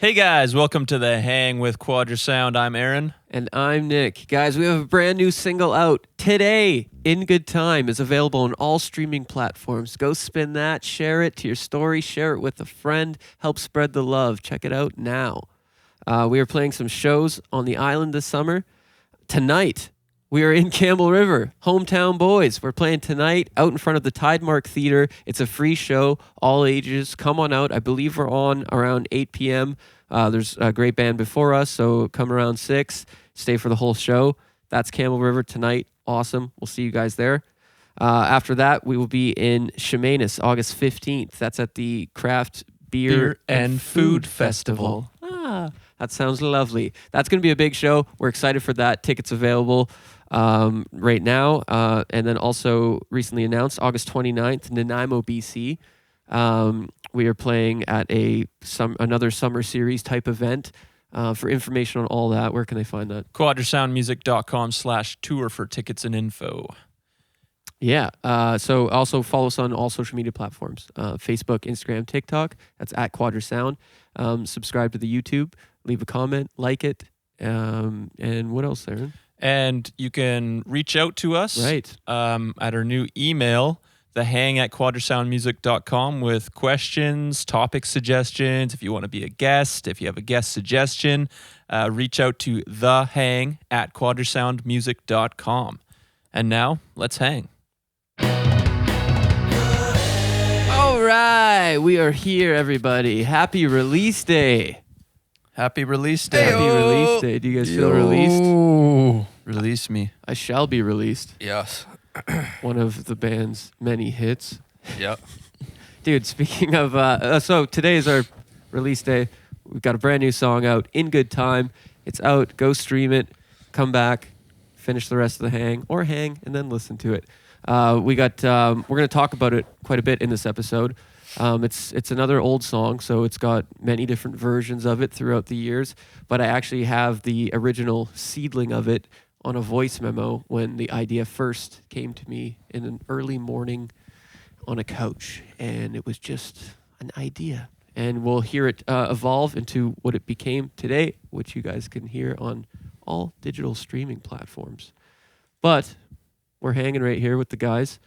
Hey guys, welcome to the Hang with Quadra Sound. I'm Aaron. And I'm Nick. Guys, we have a brand new single out today. In Good Time is available on all streaming platforms. Go spin that, share it to your story, share it with a friend, help spread the love. Check it out now. We are playing some shows on the island this summer. Tonight, we are in Campbell River, Hometown Boys. We're playing tonight out in front of the Tidemark Theater. It's a free show, all ages. Come on out. I believe we're on around 8 p.m. There's a great band before us, so come around 6. Stay for the whole show. That's Campbell River tonight. Awesome. We'll see you guys there. After that, we will be in Chemainus, August 15th. That's at the Craft Beer and Food Festival. That sounds lovely. That's going to be a big show. We're excited for that. Tickets available right now. And then also recently announced August 29th, Nanaimo, BC. We are playing at another summer series type event. For information on all that, where can they find that? quadrasoundmusic.com/tour for tickets and info. Yeah. So also follow us on all social media platforms. Facebook, Instagram, TikTok. That's at Quadra Sound. Subscribe to the YouTube. Leave a comment. Like it. And what else, Aaron? And you can reach out to us at our new email, thehang@quadrasoundmusic.com, with questions, topic suggestions. If you want to be a guest, if you have a guest suggestion, reach out to thehang@quadrasoundmusic.com. And now, let's hang. All right. We are here, everybody. Happy release day. Happy release day. Happy release day. Do you guys feel released? Release me. I shall be released. Yes. One of the band's many hits. Yep. Dude, speaking of, so today is our release day. We've got a brand new song out, In Good Time. It's out. Go stream it. Come back. Finish the rest of the hang, or hang and then listen to it. We're going to talk about it quite a bit in this episode. It's another old song, so it's got many different versions of it throughout the years. But I actually have the original seedling of it on a voice memo when the idea first came to me in an early morning on a couch, and it was just an idea. And we'll hear it evolve into what it became today, which you guys can hear on all digital streaming platforms. But we're hanging right here with the guys,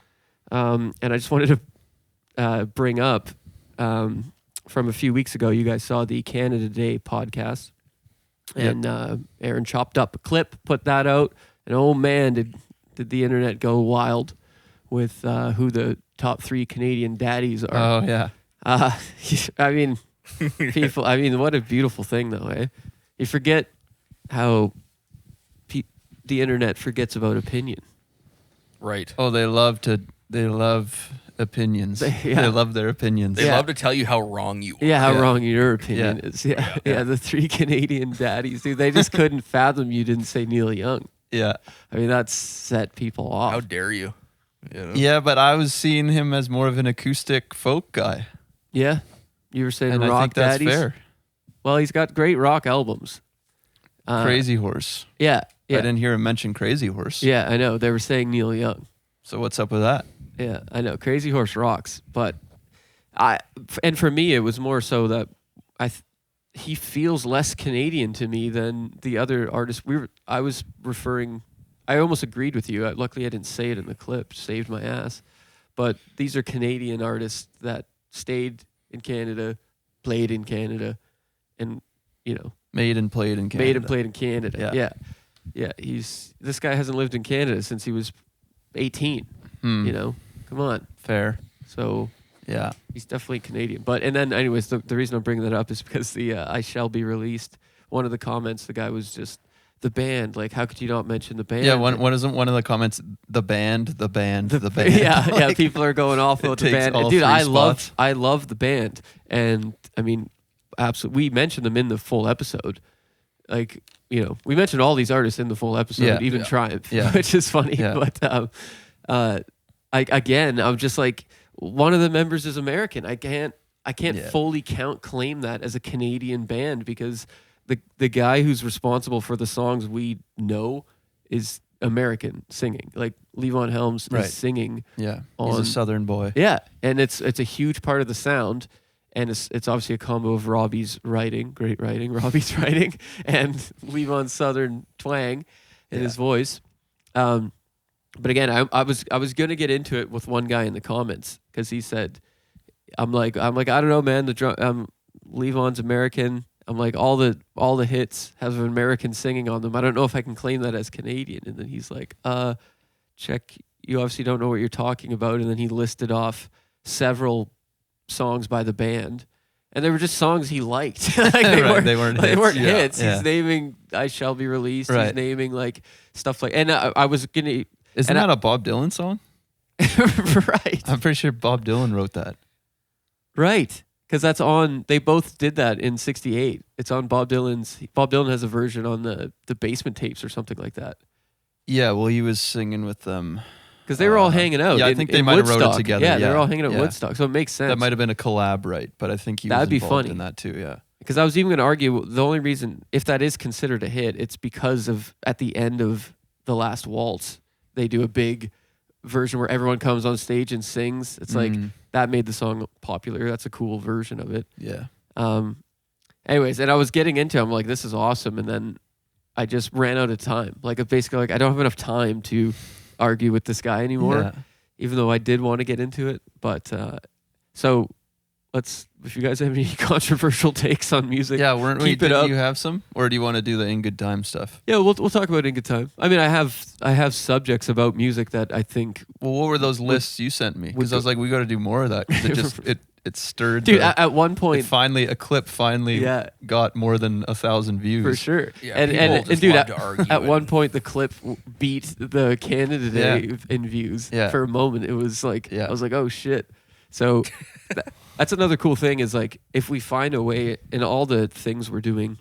and I just wanted to bring up from a few weeks ago. You guys saw the Canada Day podcast, and Aaron chopped up a clip, put that out, and oh man, did the internet go wild with who the top 3 Canadian daddies are. Oh yeah. I mean, people. I mean, what a beautiful thing, though. Eh? You forget how the internet forgets about opinion. Right. Oh, they love opinions. They love their opinions. They love to tell you how wrong you are. Yeah, how wrong your opinion is. Yeah, the 3 Canadian daddies, dude. They just couldn't fathom you didn't say Neil Young. Yeah. I mean, that set people off. How dare you? You know? Yeah, but I was seeing him as more of an acoustic folk guy. Yeah? You were saying And rock I think that's daddies? fair. Well, he's got great rock albums. Crazy Horse. Yeah. I didn't hear him mention Crazy Horse. Yeah, I know. They were saying Neil Young. So what's up with that? Yeah, I know. Crazy Horse rocks, but and for me, it was more so that he feels less Canadian to me than the other artists. I almost agreed with you. Luckily, I didn't say it in the clip. Saved my ass. But these are Canadian artists that stayed in Canada, played in Canada, and Made and played in Canada. Made and played in Canada. Yeah. This guy hasn't lived in Canada since he was 18. Come on. Fair. So yeah, he's definitely Canadian. But and then anyways, the reason I'm bringing that up is because the I Shall Be Released. One of the comments, the guy was just the band. Like, how could you not mention the band? Yeah. One of the comments, the band. Yeah, like, people are going off about the band. Dude, I love the band, and I mean, absolutely. We mentioned them in the full episode. Like, we mentioned all these artists in the full episode, even Triumph, which is funny. Yeah. But I'm just like, one of the members is American. I can't fully claim that as a Canadian band because the guy who's responsible for the songs we know is American singing. Like Levon Helms is singing. Yeah, he's a Southern boy. Yeah, and it's a huge part of the sound. and it's obviously a combo of Robbie's writing, great writing, Robbie's writing, and Levon's southern twang in his voice. But again, I was gonna get into it with one guy in the comments because he said, I'm like I don't know, man. Levon's American. I'm like all the hits have American singing on them. I don't know if I can claim that as Canadian. And then he's like, check. You obviously don't know what you're talking about. And then he listed off several songs by the band, and they were just songs he liked. Like they weren't hits. Yeah. He's naming "I Shall Be Released." Right. He's naming like stuff like. And I was gonna. Isn't that a Bob Dylan song? Right. I'm pretty sure Bob Dylan wrote that. Right. Because that's on. They both did that in '68. It's on Bob Dylan's. Bob Dylan has a version on the Basement Tapes or something like that. Yeah. Well, he was singing with them. Because they were all hanging out. Yeah, I think they might have wrote it together. Yeah, they were all hanging out in Woodstock, so it makes sense. That might have been a collab, right? But I think he was involved in that too. Yeah. Because I was even going to argue the only reason, if that is considered a hit, it's because of at the end of The Last Waltz, they do a big version where everyone comes on stage and sings. It's like that made the song popular. That's a cool version of it. Yeah. Anyways, and I was getting into it, I'm like, this is awesome. And then I just ran out of time. Like basically, like I don't have enough time to argue with this guy anymore, even though I did want to get into it. But so let's, if you guys have any controversial takes on music, keep it up. Do you have some, or do you want to do the In Good Time stuff? Yeah, we'll talk about In Good Time. I mean, I have subjects about music that I think. Well, what were those lists you sent me? Because I was like, we got to do more of that. It stirred. Dude, at one point, a clip got more than 1,000 views for sure. Yeah, and dude, at one point the clip beat the Canada Day in views for a moment. It was like I was like, oh shit. So that's another cool thing is like if we find a way in all the things we're doing,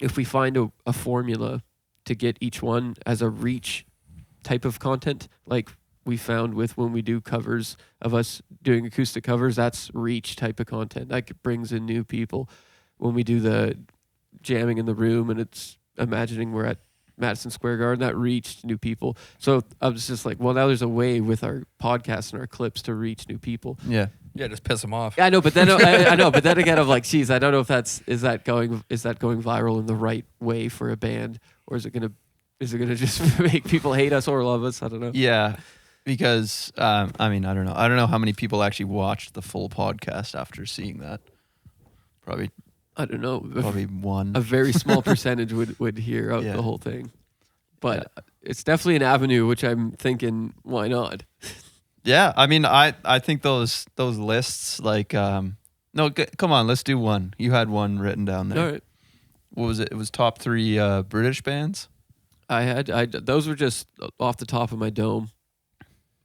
if we find a formula to get each one as a reach type of content, like we found with when we do covers of us doing acoustic covers, that's reach type of content. That brings in new people. When we do the jamming in the room and it's imagining we're at Madison Square Garden, that reached new people. So I was just like, well, now there's a way with our podcasts and our clips to reach new people. Yeah. Yeah, just piss them off. I know, but then I know, but then again, I'm like, geez, I don't know if is that going viral in the right way for a band, or is it gonna just make people hate us or love us? I don't know. Yeah. Because, I mean, I don't know. I don't know how many people actually watched the full podcast after seeing that. Probably, I don't know. Probably one. A very small percentage would hear out the whole thing. But it's definitely an avenue, which I'm thinking, why not? Yeah, I mean, I think those lists, like, come on, let's do one. You had one written down there. All right. What was it? It was top 3 British bands? Those were just off the top of my dome.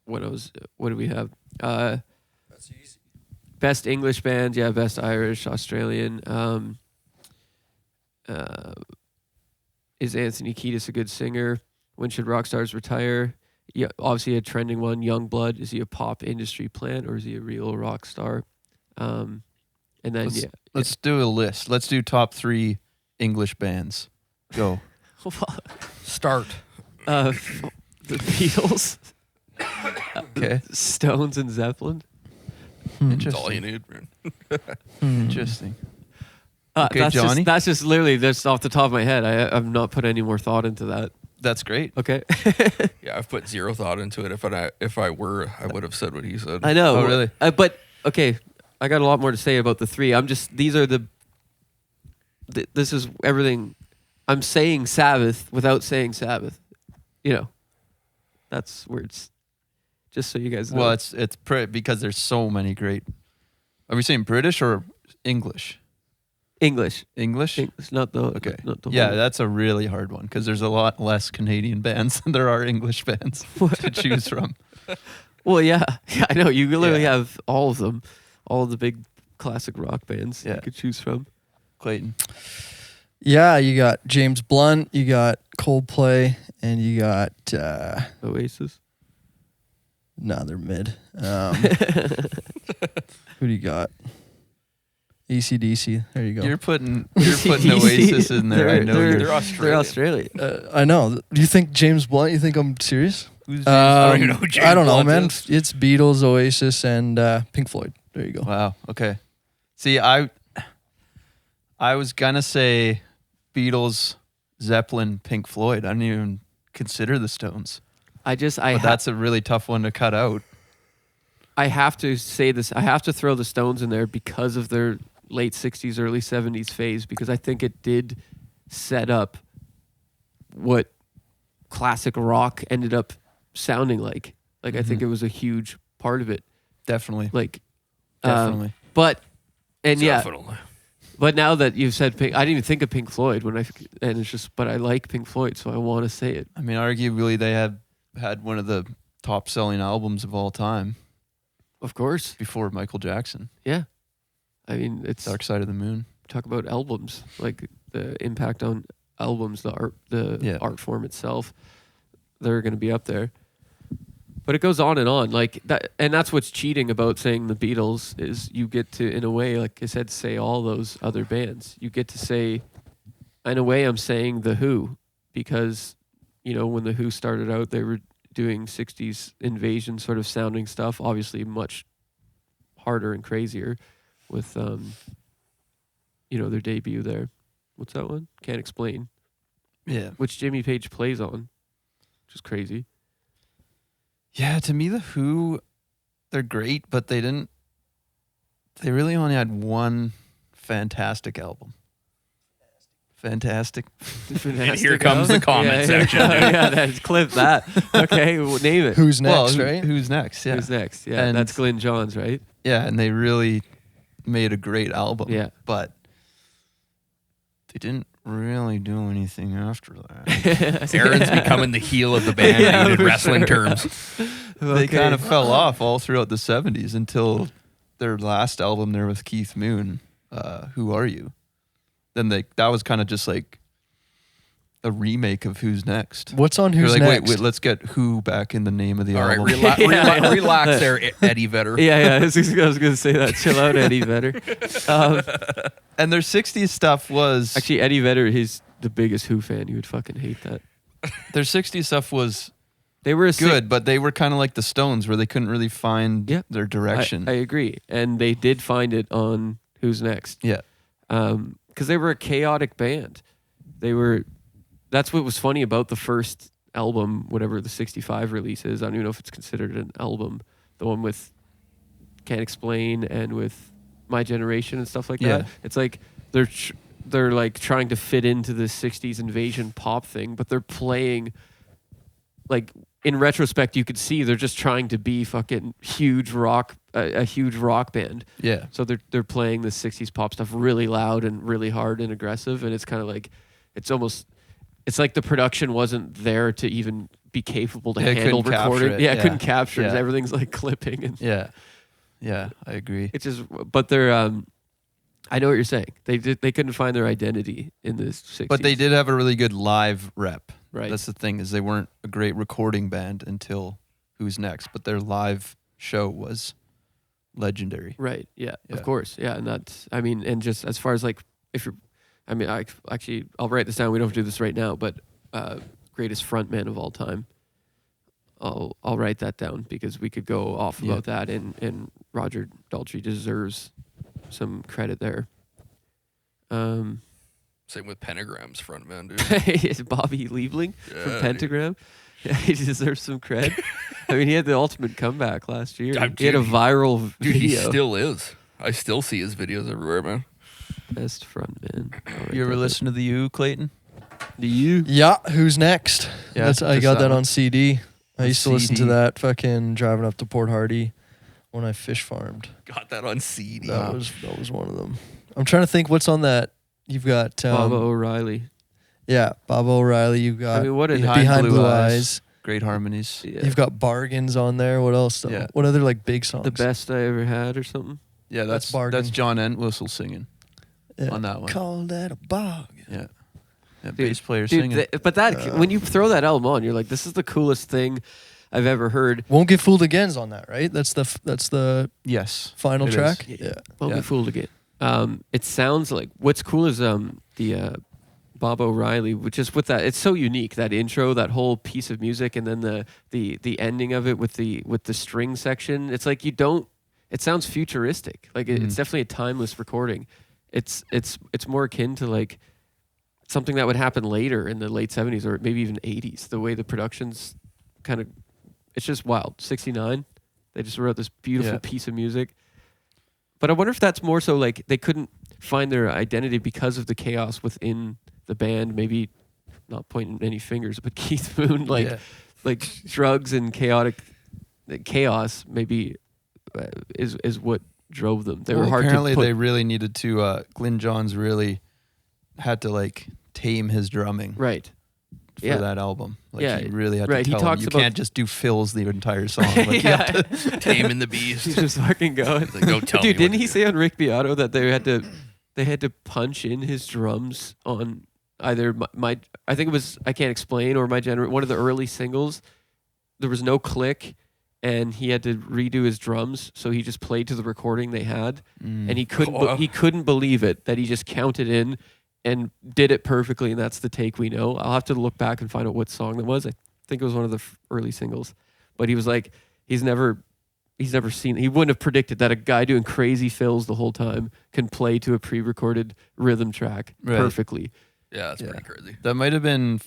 What do we have? That's easy. Best English band, best Irish, Australian. Is Anthony Kiedis a good singer? When should rock stars retire? Yeah, obviously a trending one. Youngblood, is he a pop industry plant or is he a real rock star? And then let's do a list. Let's do top 3 English bands. Go. Start. The Beatles. Okay. Stones and Zeppelin. That's all you need, man. Interesting. Okay, that's Johnny. That's just literally just off the top of my head. I've not put any more thought into that. That's great. Okay. Yeah, I've put zero thought into it. If I would have said what he said. I know. Oh, really? But okay, I got a lot more to say about the 3. This is everything. I'm saying Sabbath without saying Sabbath. You know, that's where it's. Just so you guys know. Well, it's because there's so many great. Are we saying British or English? English, not the. Okay. Not the yeah, whole. that's a really hard one because there's a lot less Canadian bands than there are English bands to choose from. Well, yeah, I know. You literally have all of them, all of the big classic rock bands you could choose from. Clayton. Yeah, you got James Blunt, you got Coldplay, and you got Oasis. No, they're mid. Who do you got? AC/DC. There you go. You're putting Oasis in there. I know they're Australian. They're Australian. I know. Do you think James Blunt? You think I'm serious? Who's James? I don't even know who James I don't know, Blunt man. is. It's Beatles, Oasis, and Pink Floyd. There you go. Wow. Okay. See, I was gonna say Beatles, Zeppelin, Pink Floyd. I didn't even consider the Stones. But But that's a really tough one to cut out. I have to say this. I have to throw the Stones in there because of their late 60s, early 70s phase, because I think it did set up what classic rock ended up sounding like. Like, I think it was a huge part of it. Definitely. Like, Definitely. but, and yeah, Definitely. but now that you've said Pink, I didn't even think of Pink Floyd and it's just, but I like Pink Floyd, so I want to say it. I mean, arguably they had one of the top selling albums of all time Of course. before Michael Jackson. Yeah. I mean, it's Dark Side of the Moon. talk about albums, like the impact on albums, the art form itself. They're going to be up there. But it goes on, like that, and that's what's cheating about saying the Beatles is you get to, in a way, like I said, say all those other bands. You get to say, in a way, I'm saying the Who, because when the Who started out, they were doing 60s invasion sort of sounding stuff, obviously much harder and crazier with their debut there. What's that one? Can't Explain. Yeah. Which Jimmy Page plays on, which is crazy. Yeah, to me, the Who, they're great, but they really only had one fantastic album. Fantastic. And here comes the comment section. Yeah, that's clip that. Okay, well, name it. Who's next, Well, right? Who's next? Yeah. Who's next? Yeah, And- that's Glyn Johns, right? Yeah, and they really made a great album. Yeah. But they didn't really do anything after that. Aaron's becoming the heel of the band Yeah, in for wrestling sure. terms. They kind of fell off all throughout the 70s until their last album there with Keith Moon, Who Are You? Then that was kind of just like a remake of Who's Next. What's on They're Who's like, Next? wait, let's get Who back in the name of the All right, album. relax there, Eddie Vedder. Yeah, I was going to say that. Chill out, Eddie Vedder. And their 60s stuff was... Actually, Eddie Vedder, he's the biggest Who fan. You would fucking hate that. Their 60s stuff was They were good, but they were kind of like the Stones where they couldn't really find Yeah. their direction. I agree. And they did find it on Who's Next. Yeah. Because they were a chaotic band. That's what was funny about the first album, whatever the 65 release is. I don't even know if it's considered an album. The one with Can't Explain and with My Generation and stuff like Yeah. that. It's like they're like trying to fit into the 60s invasion pop thing, but they're playing like in retrospect you could see they're just trying to be fucking huge rock a huge rock band. Yeah. So they're playing the 60s pop stuff really loud and really hard and aggressive, and it's kind of like it's like the production wasn't there to even be capable to Yeah, it handle couldn't capture recording. it. Yeah, Yeah. couldn't capture it. Yeah. Everything's like clipping and Yeah. Yeah, I agree. it's just but they're I know what you're saying. They couldn't find their identity in the 60s. But they did have a really good live rep. Right. That's the thing, is they weren't a great recording band until Who's Next, but their live show was legendary. Right. Yeah, Yeah. of course. Yeah, and that's and just as far as like if you're I'll write this down. We don't have to do this right now, but greatest frontman of all time. I'll write that down because we could go off Yeah. about that, and Roger Daltrey deserves some credit there. Same with Pentagram's frontman, dude. Bobby Liebling Yeah, from dude. Pentagram. Yeah, he deserves some cred. I mean, he had the ultimate comeback last year. Dude, He had a viral Dude, he video. still is. I still see his videos everywhere, man. Best frontman. I'll write You ever that listen to the U, Clayton? down. Do you? Yeah, Who's Next? Yeah, That's, I just got that that one. on CD. I The used to listen to CD. that fucking driving up to Port Hardy when I fish farmed. Got that on CD. That was one of them. I'm trying to think what's on that. You've got Baba O'Reilly. yeah, Bob O'Reilly. You've got I mean, what an Behind Blue Eyes. Great harmonies. Yeah. You've got Bargains on there. What else? Though? Yeah. What other like big songs? The best I ever had, or something. Yeah, That's that's bargain. John Entwistle singing Yeah. on that one. Call that a bargain. Yeah. Yeah, Dude, bass player Dude, singing. but that when you throw that album on, you're like, this is the coolest thing I've ever heard. Won't Get Fooled Again's on that, right? That's the Yes. final It is. track. Yeah. Yeah. Won't Yeah. be fooled again. It sounds like what's cool is the Bob O'Reilly, which is with that. It's so unique, that intro, that whole piece of music, and then the ending of it with the string section. It's like you don't it sounds futuristic. Like it's definitely a timeless recording. It's more akin to like something that would happen later in the late 70s or maybe even 80s. The way the production's kind of, it's just wild. 69, they just wrote this beautiful piece of music. But I wonder if that's more so like they couldn't find their identity because of the chaos within the band. Maybe not pointing any fingers, but Keith Moon, like drugs and chaos maybe is what drove them. They were hard apparently to put. they really needed to, Glyn Johns really had to like tame his drumming. Right. For Yeah. that album. Like Yeah. he really had Right, to he tell him, talks you about- can't just do fills the entire song. Like, you have to, Taming the beast. He's just fucking going. He's like, don't tell me Dude, what didn't to he do. say on Rick Beato that they had to punch in his drums on either my I think it was I Can't Explain or one of the early singles. There was no click, and he had to redo his drums, so he just played to the recording they had, and he couldn't believe it that he just counted in and did it perfectly, and that's the take we know. I'll have to look back and find out what song that was. I think it was one of the early singles, but he was like, he's never seen. He wouldn't have predicted that a guy doing crazy fills the whole time can play to a pre-recorded rhythm track perfectly. Yeah, that's pretty crazy. that might have been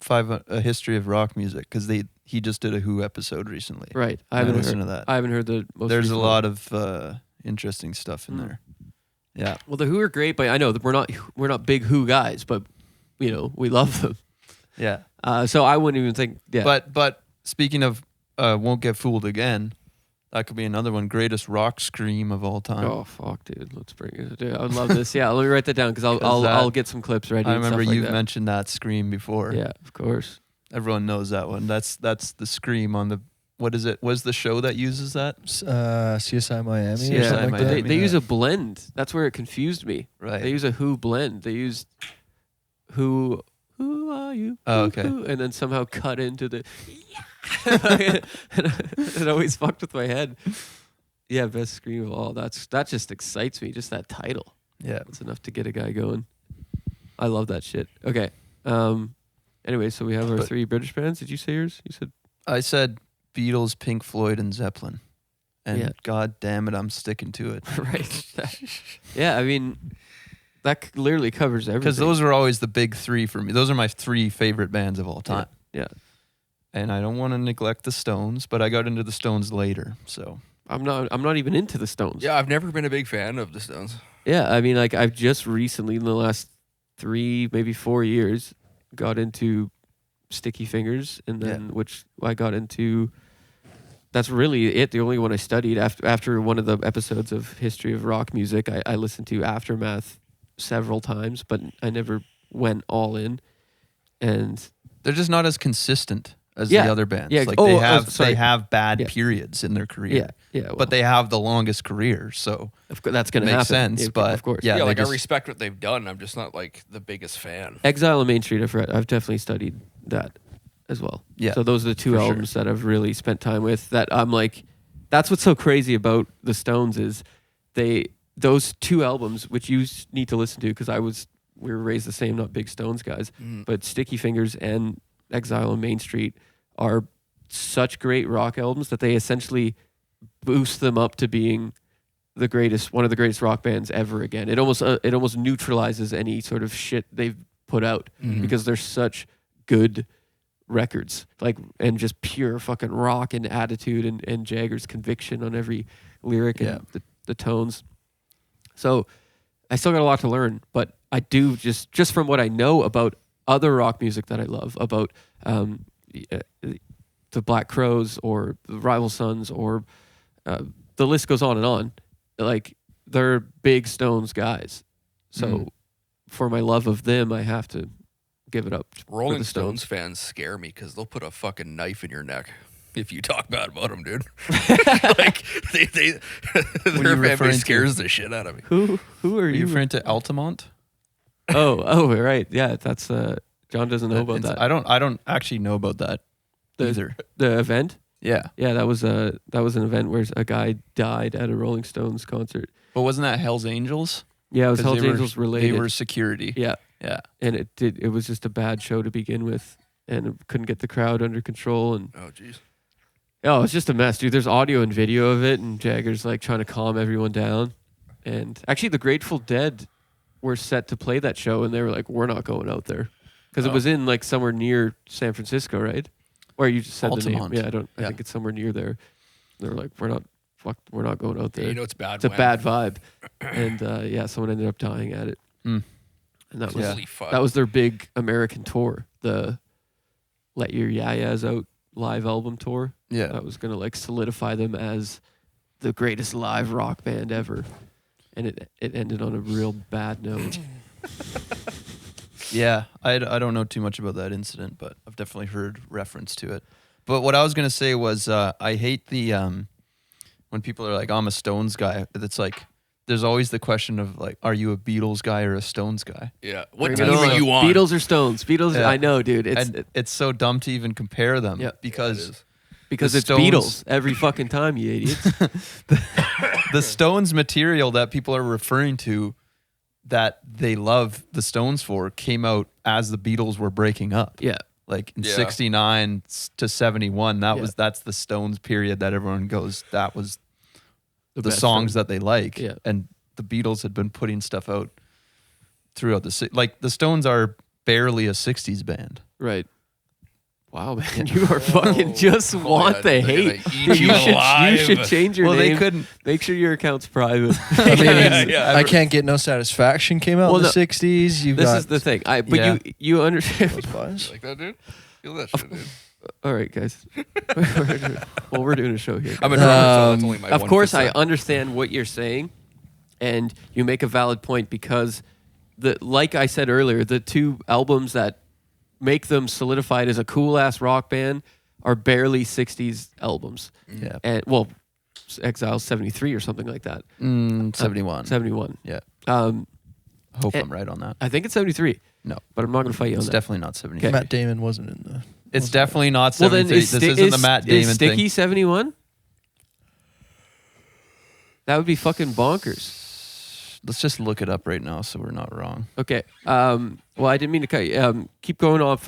a history of rock music because he just did a Who episode recently. Right. I I haven't listened heard to that. I haven't heard the most. There's a recent lot one. of interesting stuff in there. Yeah. Well, the Who are great, but I know that we're not big Who guys, but we love them. Yeah. So I wouldn't even think. Yeah. But speaking of Won't Get Fooled Again, that could be another one. Greatest rock scream of all time. oh fuck, dude, let's bring it. Dude, I would love this. Yeah, let me write that down because I'll that- I'll get some clips ready. I and stuff remember like you've that. mentioned that scream before. Yeah, of course. Everyone knows that one. That's the scream on the, what is it? Was the show that uses that? CSI Miami. CSI or something like Miami. that. They use a blend. That's where it confused me. Right. They use a Who blend. They used Who are you? Oh, okay. Who? And then somehow cut into the it always fucked with my head. Yeah, best scream of all. That just excites me. Just that title. Yeah. It's enough to get a guy going. I love that shit. Okay. Anyway, so we have our But- 3 British bands. Did you say yours? You said I said Beatles, Pink Floyd, and Zeppelin. And Yeah. god damn it, I'm sticking to it. right. Yeah, I mean that literally covers everything. Because those are always the big 3 for me. Those are my 3 favorite bands of all time. Yeah. And I don't want to neglect the Stones, but I got into the Stones later. So I'm not even into the Stones. Yeah, I've never been a big fan of the Stones. Yeah, I mean, like I've just recently, in the last 3, maybe 4 years, got into Sticky Fingers, and then which I got into. That's really it. The only one I studied after one of the episodes of History of Rock Music, I listened to Aftermath several times, but I never went all in. And they're just not as consistent as Yeah. the other bands. Yeah. Like Oh, they sorry. have bad Yeah. periods in their career. yeah, well, But they have the longest career, so that's going to makes happen. sense, Yeah, but of course, yeah, Yeah, they like just- I respect what they've done. I'm just not like the biggest fan. Exile on Main Street, I've definitely studied that as well. Yeah, So those are the 2 for sure. albums that I've really spent time with. That I'm like, that's what's so crazy about the Stones is those 2 albums, which you need to listen to because we were raised the same, not big Stones guys. But Sticky Fingers and Exile on Main Street are such great rock albums that they essentially boost them up to being one of the greatest rock bands ever again. It almost neutralizes any sort of shit they've put out because they're such good records, like, and just pure fucking rock and attitude and Jagger's conviction on every lyric and the tones. So I still got a lot to learn, but I do just from what I know about other rock music that I love, about the Black Crowes or the Rival Sons or the list goes on and on. Like, they're big Stones guys. So for my love of them, I have to give it up. for Rolling the Stones fans scare me because they'll put a fucking knife in your neck if you talk bad about them, dude. Like they you their referring family to? scares the shit out of me. Who are Are you you? referring to Altamont? Oh, right. Yeah, that's John doesn't know about that. I don't actually know about that either. The event? Yeah, Yeah, that was an event where a guy died at a Rolling Stones concert. but wasn't that Hell's Angels? Yeah, it was 'Cause Hells they were- Angels related. They were security. Yeah, Yeah. and it was just a bad show to begin with, and it couldn't get the crowd under control, and Oh, jeez. Oh, it's just a mess, dude. There's audio and video of it, and Jagger's like trying to calm everyone down. And actually, the Grateful Dead were set to play that show, and they were like, "We're not going out there," because it was in like somewhere near San Francisco, right? Or you just said the name? Altamont. Yeah, I think it's somewhere near there. They were like, "We're not going out there." You know it's bad. It's a bad vibe, and yeah, someone ended up dying at it, Mm. and that was Holy fuck. that was their big American tour, the Let Your Yayas Out live album tour. Yeah. That was gonna like solidify them as the greatest live rock band ever, and it ended on a real bad note. Yeah, I don't know too much about that incident, but I've definitely heard reference to it. But what I was gonna say was I hate the when people are like, "I'm a Stones guy." It's like there's always the question of like, "Are you a Beatles guy or a Stones guy?" Yeah. What Bring team it on. are you on? Beatles or Stones? Beatles. Yeah. I know, dude. It's so dumb to even compare them Yeah. because Because the it's Stones- Beatles every fucking time, you idiots. the Stones material that people are referring to that they love the Stones for came out as the Beatles were breaking up. Yeah. Like in Yeah. 69 to 71, Yeah. that's the Stones period that everyone goes, that was the best songs time. that they like. Yeah. And the Beatles had been putting stuff out throughout like the Stones are barely a 60s band. Right. Wow, man, you are fucking just want yeah, the they're hate. gonna eat Dude, you you alive. should change your Well, name. they couldn't. Make sure your account's private. I mean, Yeah. I Can't Get No Satisfaction came out Well, in the no, 60s. You've This got is the thing. But Yeah. you understand. those guys. You like that, dude? Feel that shit, dude. All right, guys. Well, we're doing a show here. I'm a drummer, so that's only my Of course, I 1%. understand what you're saying, and you make a valid point because like I said earlier, the two albums that make them solidified as a cool ass rock band are barely 60s albums. Yeah. And well, Exile's 73 or something like that. 71. 71. Yeah. Um, Hope and- I'm right on that. I think it's 73. No. But I'm not going to fight you on It's that. definitely not 73. Matt Damon wasn't in the. It's definitely not Well, 73. then is, This isn't the Matt Damon is Sticky thing. 71? That would be fucking bonkers. Let's just look it up right now so we're not wrong. Okay. Well, I didn't mean to cut you. Keep going off.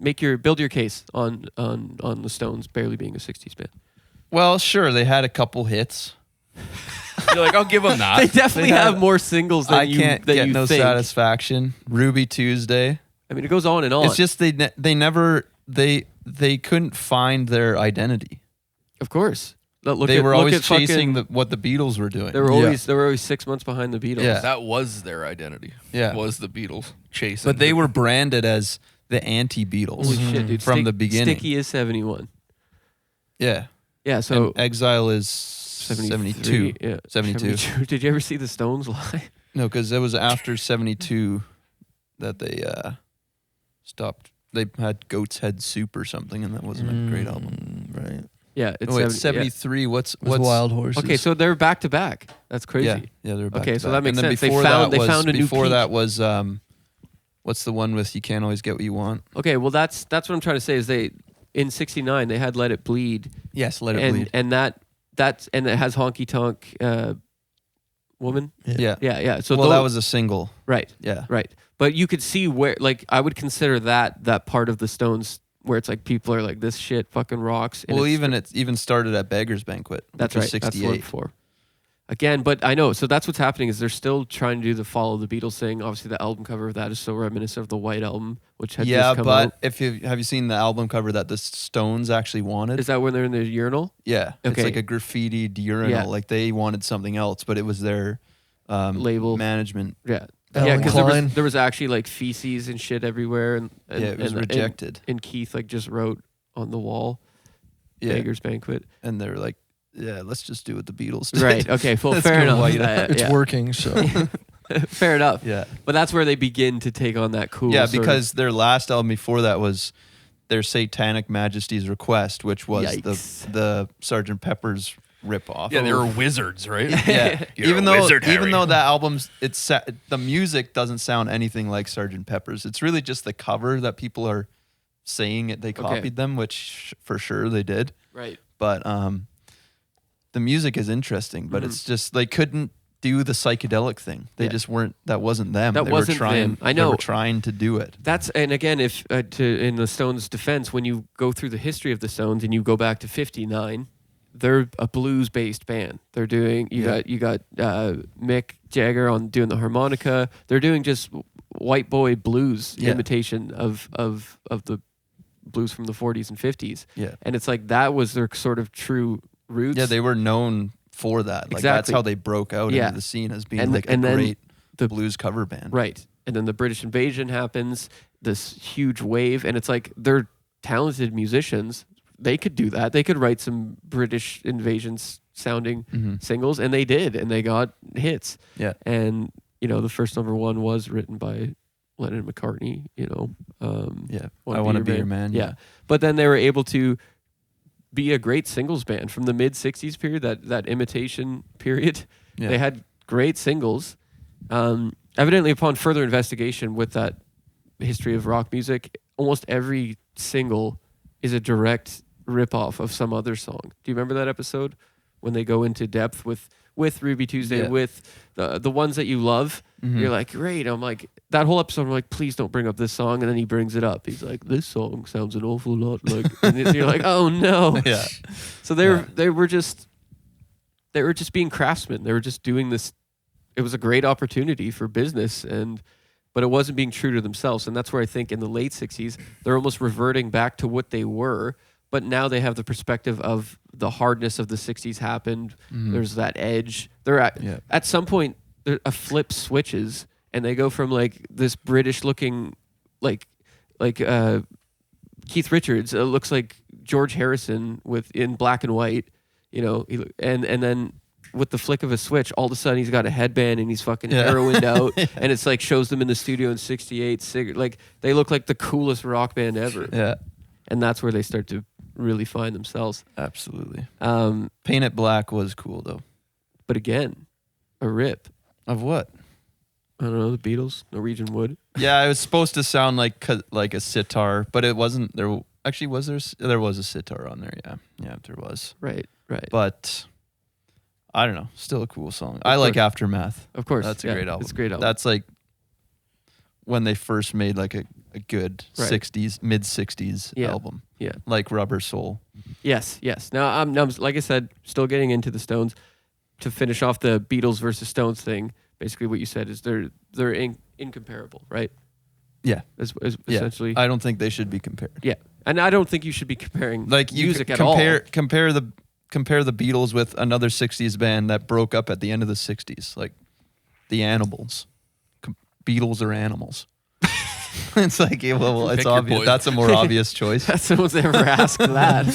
Build your case on the Stones barely being a 60s band. Well, sure, they had a couple hits. You're like, I'll give them that. They definitely They had- have more singles than I you can't than get you no think. satisfaction. Ruby Tuesday. I mean, it goes on and on. It's just they never they couldn't find their identity. Of course. They were always chasing what the Beatles were doing. They were always 6 months behind the Beatles. Yeah. That was their identity. Yeah. Was the Beatles chasing. But they were branded as the anti-Beatles Holy shit, dude! from the beginning. Sticky is 71. Yeah. Yeah. So And Exile is 73, 72. Yeah. 72. Did you ever see the Stones live? No, because it was after 72 that they stopped. They had Goat's Head Soup or something, and that wasn't a great album. Right. Yeah. It's Oh, wait, 70 73. What's It was Wild Horses. Okay, so they're back to back. That's crazy. Yeah, they're back Okay, to so back. that makes And then sense. They before found- that they was- found a new Before peak. that was what's the one with You Can't Always Get What You Want? Okay, well that's what I'm trying to say is they in '69 they had Let It Bleed, Yes, Let It and Bleed. and that's and it has Honky Tonk Woman. Yeah. Yeah. So well, those- that was a single. right, Yeah. right. But you could see where, like, I would consider that part of the Stones where it's like people are like, this shit fucking rocks. And Well, it's- it even started at Beggar's Banquet. that's which right. was That's the one 68. before. Again, but I know. So that's what's happening is they're still trying to do the follow the Beatles thing. Obviously, the album cover of that is so reminiscent of the White Album, which had Yeah, just come but out. have you seen the album cover that the Stones actually wanted? Is that when they're in the urinal? Yeah, Okay. it's like a graffitied urinal. Yeah. Like they wanted something else, but it was their Label. management. Yeah. Alan Yeah, because Klein. there was actually like feces and shit everywhere, and Yeah, it was and- rejected. And Keith like just wrote on the wall, Yeah, "Beggars Banquet." and they're like, yeah, let's just do what the Beatles did. Right. Okay. Well, Let's fair go enough. white. It's yeah. working, so. Fair enough. Yeah, But that's where they begin to take on that cool. yeah, sort of- because their last album before that was their Satanic Majesty's Request, which was Yikes. the Sgt. Pepper's ripoff. Yeah, they were wizards, right? Yeah, You're even a though wizard, Harry. that album's the music doesn't sound anything like Sgt. Pepper's. It's really just the cover that people are saying it. They copied them, which for sure they did. right. But the music is interesting. But it's just they couldn't do the psychedelic thing. They Yeah. just weren't. That wasn't them. That They wasn't were trying. them. I They know. were trying to do it. That's and again, if in the Stones' defense, when you go through the history of the Stones and you go back to '59, they're a blues-based band. They're doing you got Mick Jagger on doing the harmonica. They're doing just white boy blues imitation of the blues from the 40s and 50s. Yeah. And it's like that was their sort of true roots. Yeah, they were known for that. Like that's Exactly. how they broke out Yeah. into the scene as being And- like and a then great the- blues cover band. Right. And then the British invasion happens, this huge wave, and it's like they're talented musicians. They could do that. They could write some British invasions sounding singles, and they did, and they got hits. Yeah. And, the first number one was written by Lennon and McCartney, Yeah. I Want to Be Your Man. Yeah. But then they were able to be a great singles band from the mid 60s period, that imitation period. Yeah. They had great singles. Evidently, upon further investigation with that history of rock music, almost every single is a direct ripoff of some other song. Do you remember that episode when they go into depth with Ruby Tuesday, Yeah. with the ones that you love? You're like, great. I'm like, that whole episode, I'm like, please don't bring up this song. And then he brings it up. He's like, this song sounds an awful lot like, and you're like, oh no. Yeah. So they were just being craftsmen. They were just doing this. It was a great opportunity for business, but it wasn't being true to themselves. And that's where I think in the late 60s, they're almost reverting back to what they were. But now they have the perspective of the hardness of the 60s happened. There's that edge. They're at some point, a flip switches, and they go from like this British looking, like Keith Richards looks like George Harrison in black and white, and then with the flick of a switch, all of a sudden he's got a headband and he's fucking heroined out, and it's like shows them in the studio in '68. Like they look like the coolest rock band ever. Yeah. And that's where they start to really find themselves. Absolutely. Paint It Black was cool though. But again, a rip. Of what? I don't know, the Beatles, Norwegian Wood. Yeah, it was supposed to sound like a sitar, but it wasn't. There actually was there was a sitar on there. Yeah, there was. Right. But I don't know. Still a cool song. I like Aftermath. Of course. That's a great album. It's a great album. That's like when they first made like a good Right. 60s, mid 60s album. Yeah. Like Rubber Soul. Yes. Now I'm like I said, still getting into the Stones. To finish off the Beatles versus Stones thing, basically what you said is they're incomparable, right? Yeah. As Yeah. essentially. I don't think they should be compared. Yeah. And I don't think you should be comparing Like you music at compare the Beatles with another 60s band that broke up at the end of the 60s, like the Animals. Beatles are animals. It's like, yeah, well, it's Pick your obvious. poison. That's a more obvious choice. That's someone's ever asked that.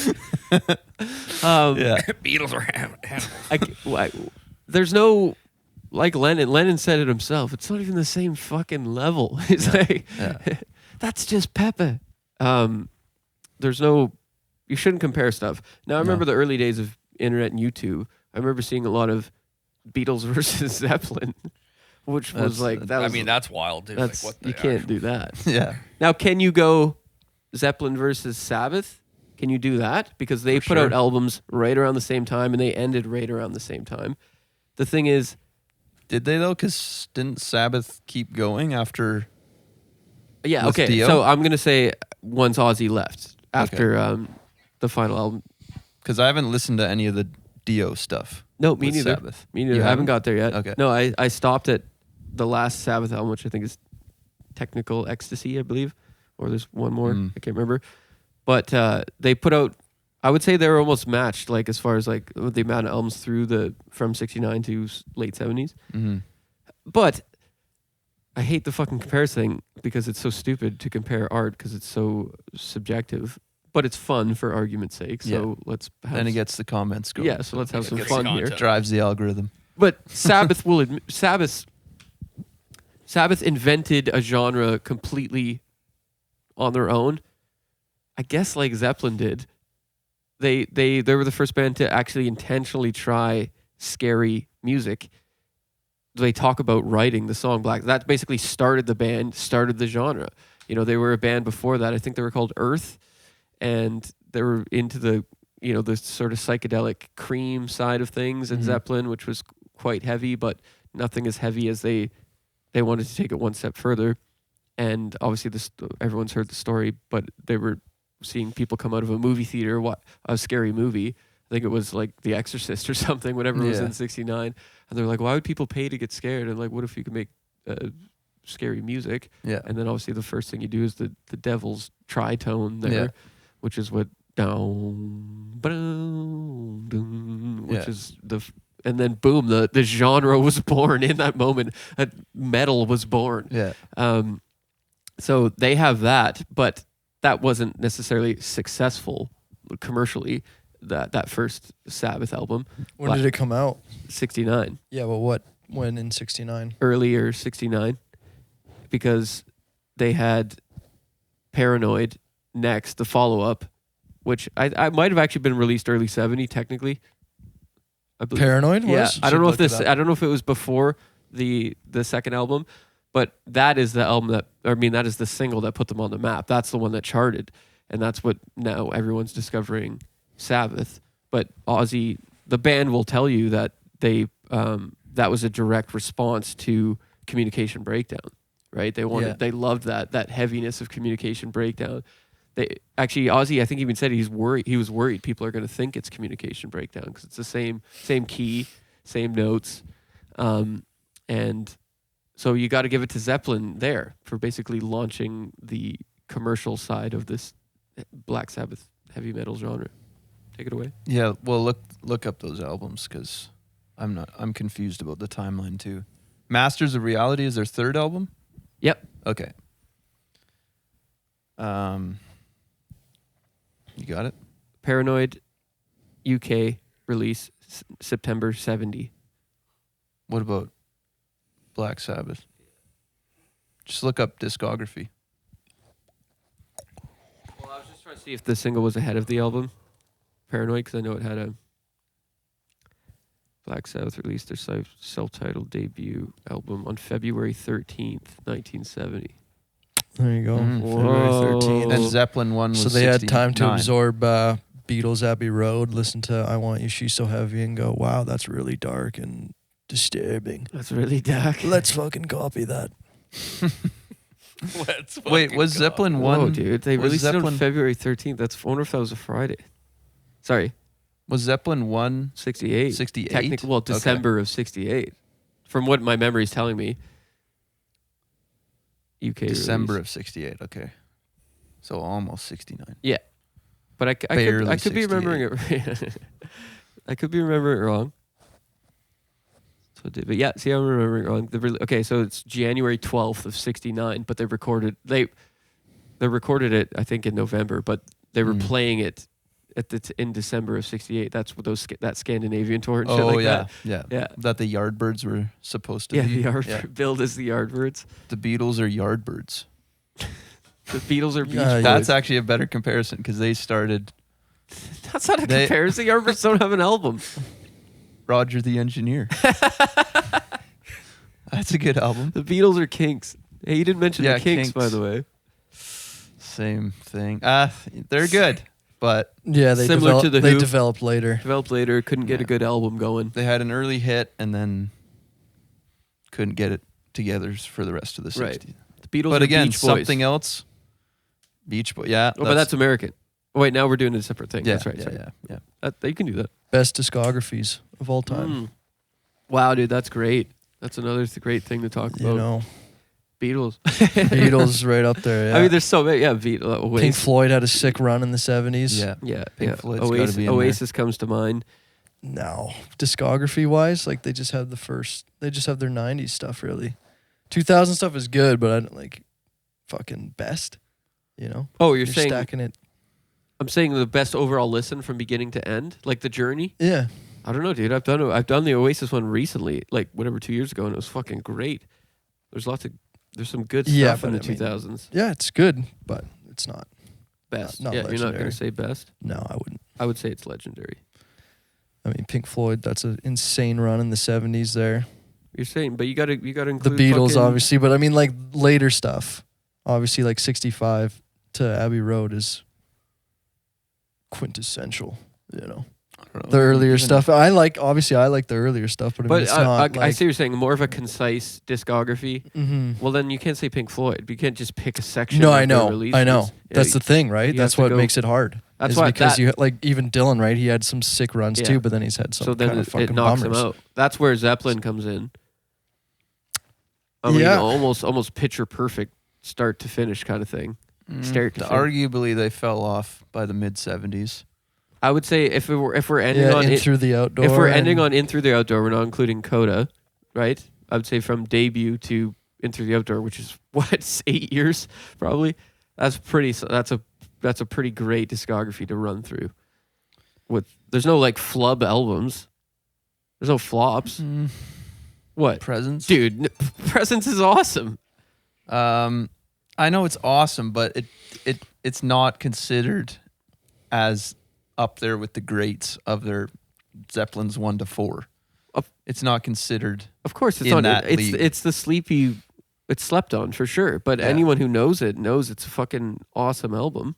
Yeah. Beatles are animals. There's no, like Lennon said it himself, it's not even the same fucking level. It's like, that's just Pepe. There's no, you shouldn't compare stuff. Now, I remember the early days of internet and YouTube. I remember seeing a lot of Beatles versus Zeppelin, which was That's wild, dude. that's, Like, what the you can't do that. Yeah. Now, can you go Zeppelin versus Sabbath? Can you do that? Because they put out albums right around the same time and they ended right around the same time. The thing is, Did they though? Because didn't Sabbath keep going after? yeah, with okay. Dio? So I'm gonna say once Ozzy left after the final album. Because I haven't listened to any of the Dio stuff. No, me with neither. Sabbath. Me neither. You I haven't haven't? got there yet. Okay. No, I stopped at the last Sabbath album, which I think is Technical Ecstasy, I believe, or there's one more. I can't remember. But they put out. I would say they were almost matched, like as far as like the amount of albums from '69 to late '70s. Mm-hmm. But I hate the fucking comparison thing because it's so stupid to compare art because it's so subjective. But it's fun for argument's sake. So let's have And it gets the comments going. yeah. So let's have some Gets fun content. here. Drives the algorithm. But Sabbath will admit, Sabbath invented a genre completely on their own. I guess like Zeppelin did. They were the first band to actually intentionally try scary music. They talk about writing the song Black. That basically started the band, started the genre. They were a band before that. I think they were called Earth, and they were into the the sort of psychedelic Cream side of things, and Zeppelin, which was quite heavy, but nothing as heavy as they wanted to take it one step further. And obviously, everyone's heard the story, but they were seeing people come out of a movie theater, a scary movie. I think it was like The Exorcist or something, whatever was in '69. And they're like, why would people pay to get scared? And like, what if you could make scary music? Yeah. And then obviously the first thing you do is the devil's tritone there, which is what down, which is and then boom, the genre was born in that moment. Metal was born. Yeah. So they have that, but that wasn't necessarily successful commercially. That first Sabbath album. When did it come out? '69. Yeah, but when in '69? Earlier '69, because they had Paranoid next, the follow up, which I might have actually been released early '70 technically. I believe. Paranoid was? Yeah, I don't know if Should look it up. I don't know if it was before the second album, but that is the album that is the single that put them on the map. That's the one that charted, and that's what now everyone's discovering Sabbath. But Ozzy, the band will tell you that they that was a direct response to Communication Breakdown, right? They loved that heaviness of Communication Breakdown. They actually, Ozzy, I think even said he was worried people are going to think it's Communication Breakdown because it's the same key, same notes, and so you got to give it to Zeppelin there for basically launching the commercial side of this Black Sabbath heavy metal genre. Take it away. Yeah, well, look up those albums because I'm confused about the timeline too. Masters of Reality is their third album? Yep. Okay. You got it? Paranoid, UK release September '70. What about Black Sabbath? Just look up discography. Well, I was just trying to see if the single was ahead of the album, Paranoid, because I know it had a Black Sabbath released their self-titled debut album on February 13th, 1970. There you go. Whoa. February 13th. And Zeppelin 1 was So they had time to 69. absorb Beatles' Abbey Road, listen to I Want You, She's So Heavy, and go, wow, that's really dark and disturbing. That's really dark. Let's fucking copy that. Wait, was Zeppelin 1? Whoa, dude. They was released it on Zeppelin, February 13th. I wonder if that was a Friday. Sorry, was Zeppelin 1 68. 68? Technically, well, December of 68. From what my memory is telling me. UK December release. of 68, okay. So almost 69. Yeah. But I Barely could be remembering it. I could be remembering it wrong. But yeah, see, I'm remembering it wrong. Okay, so it's January 12th of 69, but they recorded it, I think, in November, but they were playing it in December of 68. That's what that Scandinavian tour and shit like that. Yeah. That the Yardbirds were supposed to Yeah, be. billed as the Yardbirds. The Beatles are Yardbirds. The Beatles are Beach Yeah, Boys. That's actually a better comparison because they started That's not a comparison. Yardbirds don't have an album. Roger the Engineer. That's a good album. The Beatles are Kinks. Hey, you didn't mention the Kinks, by the way. Same thing. They're good, but Yeah, they Similar to The Who. developed later. Developed later, couldn't get a good album going. they had an early hit and then couldn't get it together for the rest of the 60s. Right. The Beatles But are again, Beach Boys. something else. Beach Boy. Yeah. Oh, but that's American. Oh, wait, now we're doing a separate thing. yeah, That's right. Yeah, sorry. yeah. You can do that. Best discographies of all time. Wow, dude, that's great. That's another great thing to talk about. You know, Beatles. Beatles right up there. Yeah. I mean, there's so many. Yeah, Beatles. Pink Oasis. Floyd had a sick run in the 70s. Yeah. Yeah, Pink Floyd's gotta Oasis, be in Oasis comes to mind. No, discography wise, like they just have their 90s stuff really. 2000 stuff is good, but I don't like fucking best. You know? Oh, you're saying stacking it. I'm saying the best overall listen from beginning to end, like the journey. Yeah. I don't know, dude. I've done the Oasis one recently, like whatever 2 years ago, and it was fucking great. There's some good stuff but in the I mean, 2000s. Yeah, it's good, but it's not. Best. not Yeah, you're not legendary. gonna say best. No, I wouldn't. I would say it's legendary. I mean, Pink Floyd, that's an insane run in the 70s there. You're saying, but you gotta The include Beatles, fucking- obviously, but I mean, like later stuff. Obviously, like 65 to Abbey Road is quintessential, you know? don't know. the earlier Even- stuff. I like the earlier stuff, but I mean, But it's not. I see what you're saying. More of a concise discography. Mhm. Well, then you can't say Pink Floyd. You can't just pick a section. No, of I their know. releases. I know. Yeah, That's the thing, right? you That's have to what go- makes it hard. That's is why because that- you like even Dylan, right? He had some sick runs Yeah. too, but then he's had some so then kind of it fucking knocks bummers. them out. That's where Zeppelin comes in. I mean, Yeah. almost picture perfect start to finish kind of thing. Start to finish. Arguably, they fell off by the mid 70s. I would say if we're ending Yeah, on in it, through the outdoor. if we're ending and- on In Through the Outdoor, we're not including Coda, right? I would say from debut to In Through the Outdoor, which is what 8 years probably. That's pretty. That's a pretty great discography to run through. There's no like flub albums. There's no flops. What, Presents. dude? Presence is awesome. I know it's awesome, but it's not considered as up there with the greats of their Zeppelins 1 to 4. It's not considered. Of course, it's In not. that It's league. it's the sleepy. It's slept on for sure. But Yeah. anyone who knows it knows it's a fucking awesome album.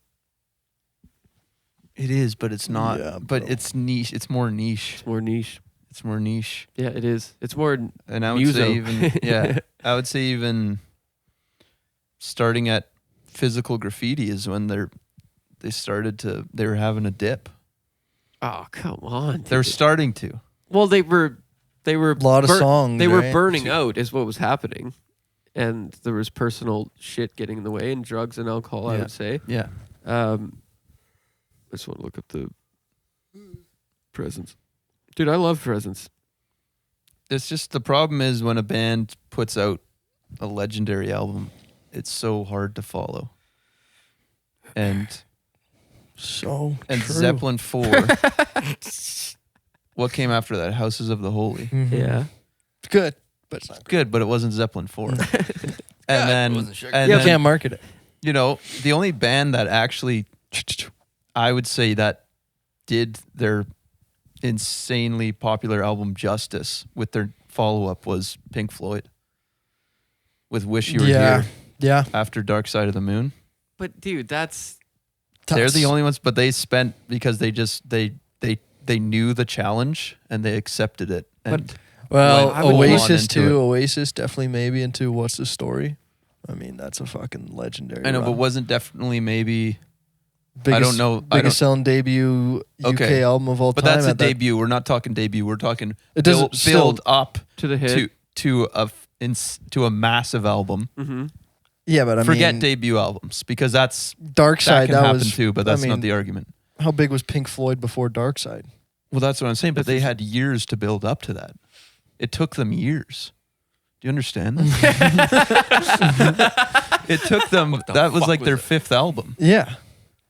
It is, but it's not. Yeah, but bro. it's niche. It's more niche. It's more niche. It's more niche. Yeah, it is. It's more. And I would Muso. say even I would say even starting at physical graffiti is when they were having a dip. Oh come on. They're dude. starting to. Well, they were a lot of songs. They were right? burning out, is what was happening, and there was personal shit getting in the way, and drugs and alcohol. I Yeah. would say. Yeah. I just want to look up the Presence. Dude, I love Presence. It's just the problem is when a band puts out a legendary album, it's so hard to follow. And So true. Zeppelin 4. What came after that? Houses of the Holy. Mhm. Yeah. It's good, but it's not good. Good, but it wasn't Zeppelin 4. and it then, wasn't sugar. and You then, can't market it. you know, the only band that actually, I would say that did their insanely popular album justice with their follow-up was Pink Floyd. With Wish You Were Yeah. Here Yeah. after Dark Side of the Moon. But dude, that's They're the only ones, but they spent because they knew the challenge and they accepted it. And Well, I would go on Oasis into too. it. Oasis definitely maybe into What's the Story. I mean, that's a fucking legendary. I know, but run. wasn't definitely maybe. biggest, don't know- I Biggest selling debut UK Okay. album of all But time. that's a at that- debut. We're not talking debut. We're talking It doesn't build still- up to the hit. to a massive album. Mm-hmm. Yeah, but I Forget mean, debut albums because that's Dark that Side. can That happen was too. But that's I mean, not the argument. How big was Pink Floyd before Dark Side? Well, that's what I'm saying. But That's they had years to build up to that. It took them years. Do you understand that? It took them. What the That was fuck like was their it? fifth album. Yeah.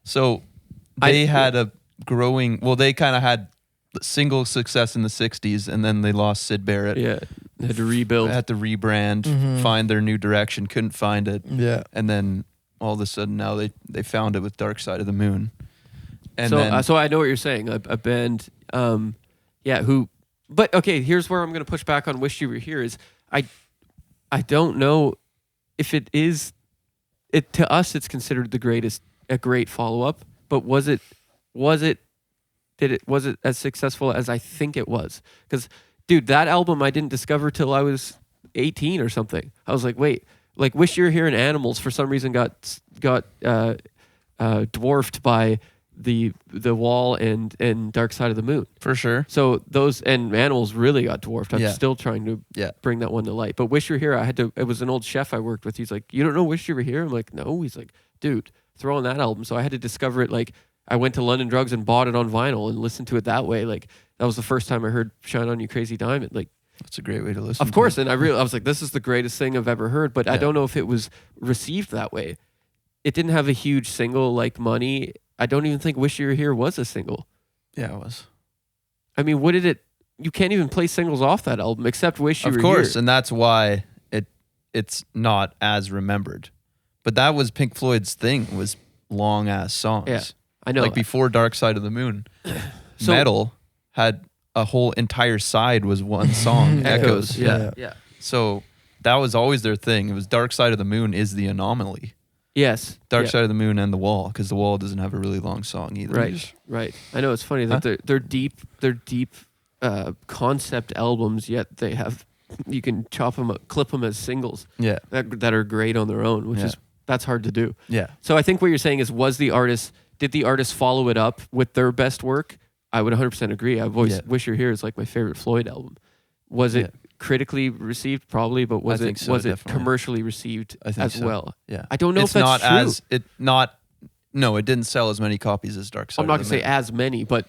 So they had a growing. Well, they kind of had single success in the '60s, and then they lost Sid Barrett. Yeah. They had to rebuild. They had to rebrand, Mhm. find their new direction. Couldn't find it, Yeah. and then all of a sudden now they found it with Dark Side of the Moon. And so, then so I know what you're saying. A band, who, but okay. Here's where I'm going to push back on "Wish You Were Here." Is I don't know if it is. It to us, it's considered a great follow up. But was it as successful as I think it was? Because, dude, that album I didn't discover till I was 18 or something. I was like, wait, like "Wish You Were Here" and "Animals" for some reason got dwarfed by the Wall and Dark Side of the Moon. for sure. So those and Animals really got dwarfed. I'm Yeah. still trying to Yeah. bring that one to light. But "Wish You Were Here," it was an old chef I worked with. He's like, "You don't know 'Wish You Were Here'?" I'm like, "No." He's like, "Dude, throw on that album." So I had to discover it. Like, I went to London Drugs and bought it on vinyl and listened to it that way. Like, that was the first time I heard "Shine On You Crazy Diamond." Like, That's a great way to listen. of course, to it. and I was like, this is the greatest thing I've ever heard. But I Yeah. don't know if it was received that way. It didn't have a huge single like "Money." I don't even think "Wish You Were Here" was a single. Yeah, it was. I mean, what did it? You can't even play singles off that album except "Wish You Of Were course, Here." and that's why it's not as remembered. But that was Pink Floyd's thing, was long ass songs. Yeah, I know. Like before Dark Side of the Moon, So- Metal had a whole entire side was one song, Echoes. Yeah, Yeah. yeah. So that was always their thing. It was Dark Side of the Moon is the anomaly. Yes. Dark Yeah. Side of the Moon and The Wall, because The Wall doesn't have a really long song either. Right. I know it's funny that they're deep concept albums, yet they have you can chop them up, clip them as singles Yeah. that are great on their own, which is that's hard to do. Yeah. So I think what you're saying is, did the artist follow it up with their best work? I would 100% agree. I've always Wish You're Here is like my favorite Floyd album. Was it critically received? Probably, but was it definitely. commercially received as so. well? Yeah. I don't know it's if that's not true. No, it didn't sell as many copies as Dark Side. I'm not of gonna the say as many, but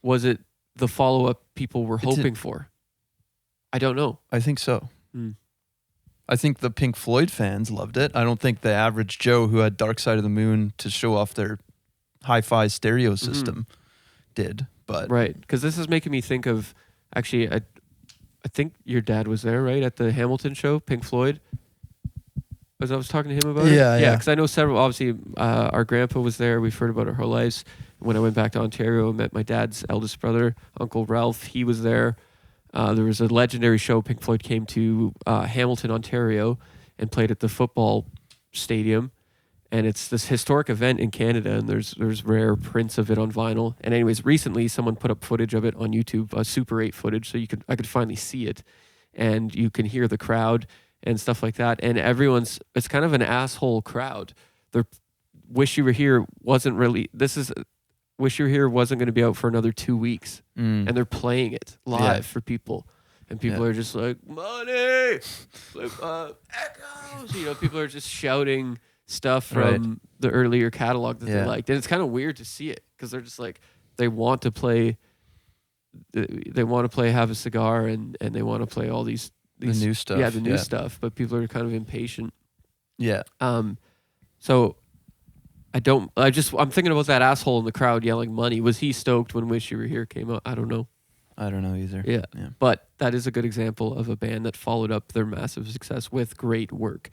was it the follow up people were hoping for? I don't know. I think so. Mm. I think the Pink Floyd fans loved it. I don't think the average Joe who had Dark Side of the Moon to show off their hi-fi stereo system did. But right, because this is making me think of actually. I think your dad was there, right, at the Hamilton show, Pink Floyd. As I was talking to him about it. Yeah. Because I know several. Obviously, our grandpa was there. We've heard about our whole lives. When I went back to Ontario, I met my dad's eldest brother, Uncle Ralph. He was there. There was a legendary show. Pink Floyd came to Hamilton, Ontario, and played at the football stadium. And it's this historic event in Canada, and there's rare prints of it on vinyl. And anyways, recently someone put up footage of it on YouTube, Super 8 footage, so I could finally see it, and you can hear the crowd and stuff like that. And it's kind of an asshole crowd. Wish You Were Here wasn't really. Wish You Were Here wasn't going to be out for another 2 weeks, and they're playing it live for people, and people are just like, money, like echoes. People are just shouting stuff from the earlier catalog that they liked, and it's kind of weird to see it because they're just like they want to play Have a Cigar and they want to play all these the new stuff, the new stuff, but people are kind of impatient. So I'm thinking about that asshole in the crowd yelling money. Was he stoked when Wish You Were Here came out? I don't know either. Yeah, but that is a good example of a band that followed up their massive success with great work.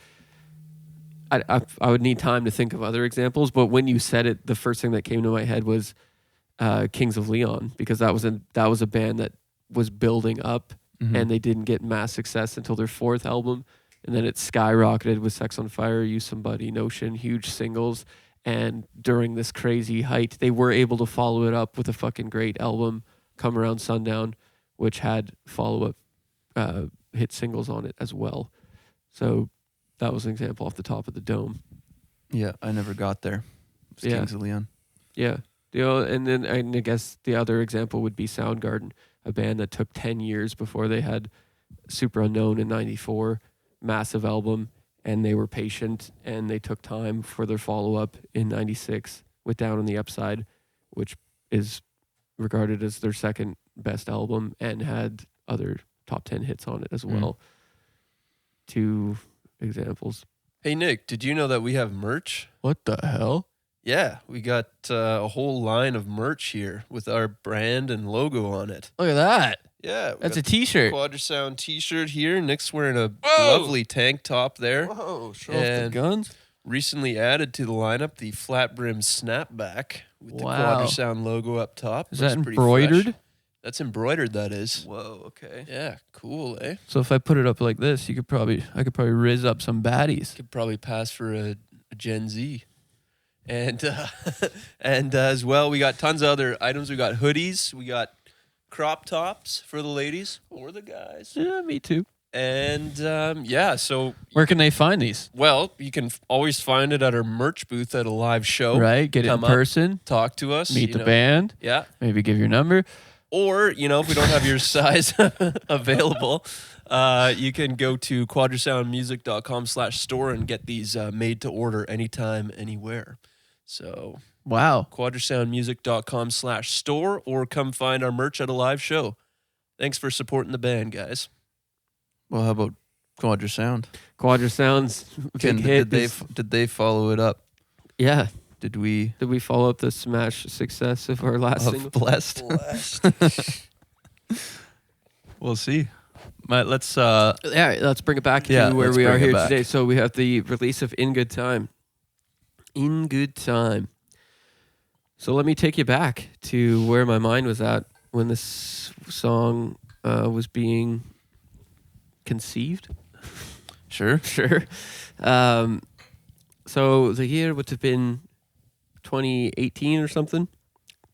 I would need time to think of other examples, but when you said it, the first thing that came to my head was Kings of Leon, because that was a band that was building up, and they didn't get mass success until their fourth album, and then it skyrocketed with Sex on Fire, You Somebody, Notion, huge singles, and during this crazy height, they were able to follow it up with a fucking great album, Come Around Sundown, which had follow-up hit singles on it as well. So that was an example off the top of the dome. Yeah, I never got there. It was Kings of Leon. Yeah. And then I guess the other example would be Soundgarden, a band that took 10 years before they had Super Unknown in 94, massive album, and they were patient, and they took time for their follow-up in 96 with Down on the Upside, which is regarded as their second best album and had other top 10 hits on it as well. Two examples. Hey, Nick, did you know that we have merch? What the hell? Yeah, we got a whole line of merch here with our brand and logo on it. Look at that. Yeah. That's a t-shirt. Quadra Sound t-shirt here. Nick's wearing a Whoa! lovely tank top there. Whoa, show And off the guns. Recently added to the lineup the flat brim snapback with the Wow. Quadra Sound logo up top. Is Looks that pretty embroidered? fresh. That's embroidered, that is. Whoa, okay. Yeah, cool, eh? So if I put it up like this, I could probably riz up some baddies. Could probably pass for a Gen Z. And as well, we got tons of other items. We got hoodies. We got crop tops for the ladies or the guys. Yeah, me too. And so Where can they find these? well, you can always find it at our merch booth at a live show. Right, get it in Come up, person, talk to us, meet you the know. band, Yeah. maybe give your number. Or, if we don't have your size available, you can go to quadrasoundmusic.com/store and get these made to order anytime, anywhere. So Wow. quadrasoundmusic.com/store, or come find our merch at a live show. Thanks for supporting the band, guys. Well, how about Quadra Sound? Quadra Sound's big hit. Did they follow it up? Yeah. Did we Did we follow up the smash success of our last of single? Blessed? We'll see. Let's Let's bring it back to where let's we are bring it here back. today. So we have the release of In Good Time. In Good Time. So let me take you back to where my mind was at when this song was being conceived. sure. Sure. So the year would have been 2018 or something.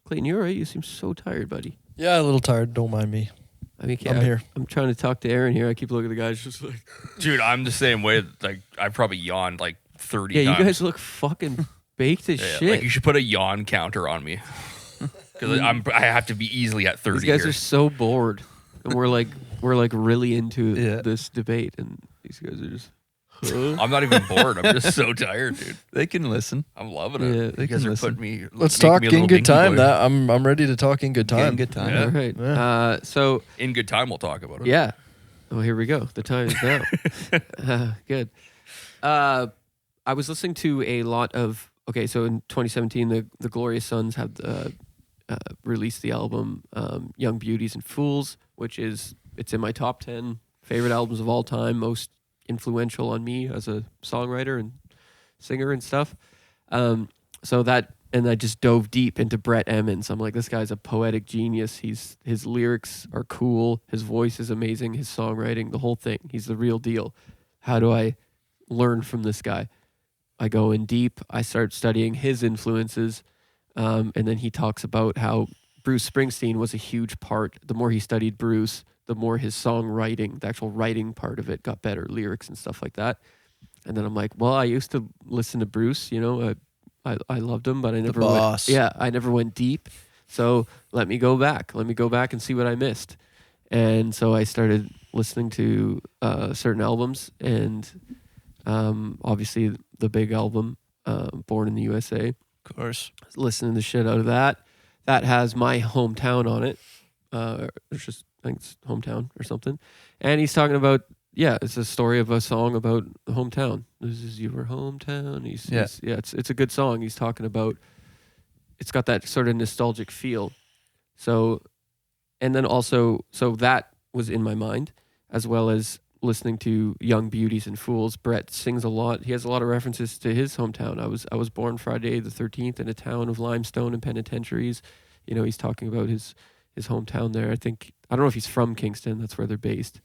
Clayton, you're right. You seem so tired, buddy. Yeah, a little tired. Don't mind me. I mean, I'm here. I'm trying to talk to Aaron here. I keep looking at the guys just like, Dude, I'm the same way. Like I probably yawned like 30 yeah, times. you guys look fucking baked as Yeah, shit. like you should put a yawn counter on me. Because I have to be easily at 30 These guys here. are so bored, and we're like really into Yeah. this debate, and these guys are just. Huh? I'm not even bored. I'm just so tired, dude. They can listen. I'm loving Yeah, it. they You guys can are listen. putting me. Let's making talk me a in little good dinky time. boy. That I'm ready to talk in good time. Good time. Yeah. All right. Yeah. So In good time, we'll talk about it. yeah. Oh, here we go. The time is now. Good. I was listening to a lot of. Okay, so in 2017, the Glorious Sons have released the album "Young Beauties and Fools," which it's in my top 10 favorite albums of all time, most influential on me as a songwriter and singer and stuff. So that, and I just dove deep into Brett Emmons. I'm like, this guy's a poetic genius. His lyrics are cool. His voice is amazing. His songwriting, the whole thing. He's the real deal. How do I learn from this guy? I go in deep. I start studying his influences. And then he talks about how Bruce Springsteen was a huge part. The more he studied Bruce, the more his songwriting, the actual writing part of it got better, lyrics and stuff like that. And then I'm like, well, I used to listen to Bruce, you know, I loved him, but I never boss. I never went deep. So let me go back. Let me go back and see what I missed. And so I started listening to certain albums, and obviously the big album, Born in the USA. Of course. Listening the shit out of that. That has my hometown on it. It's just, I think it's hometown or something. And he's talking about, yeah, it's a story of a song about the hometown. This is your hometown. It's a good song. He's talking about, it's got that sort of nostalgic feel. So, and then also, so that was in my mind, as well as listening to Young Beauties and Fools. Brett sings a lot. He has a lot of references to his hometown. I was born Friday the 13th in a town of limestone and penitentiaries. You know, he's talking about his hometown there. I don't know if he's from Kingston. That's where they're based.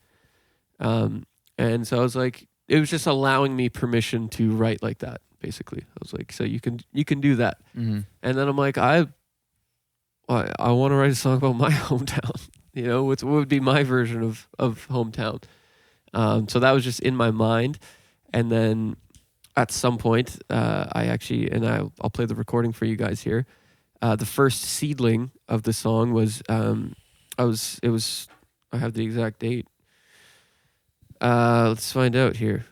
And so I was like, it was just allowing me permission to write like that, basically. I was like, so you can do that. Mm-hmm. And then I'm like, I want to write a song about my hometown. You know, what would be my version of hometown? So that was just in my mind. And then at some point, I'll play the recording for you guys here. The first seedling of the song was, I have the exact date. Let's find out here.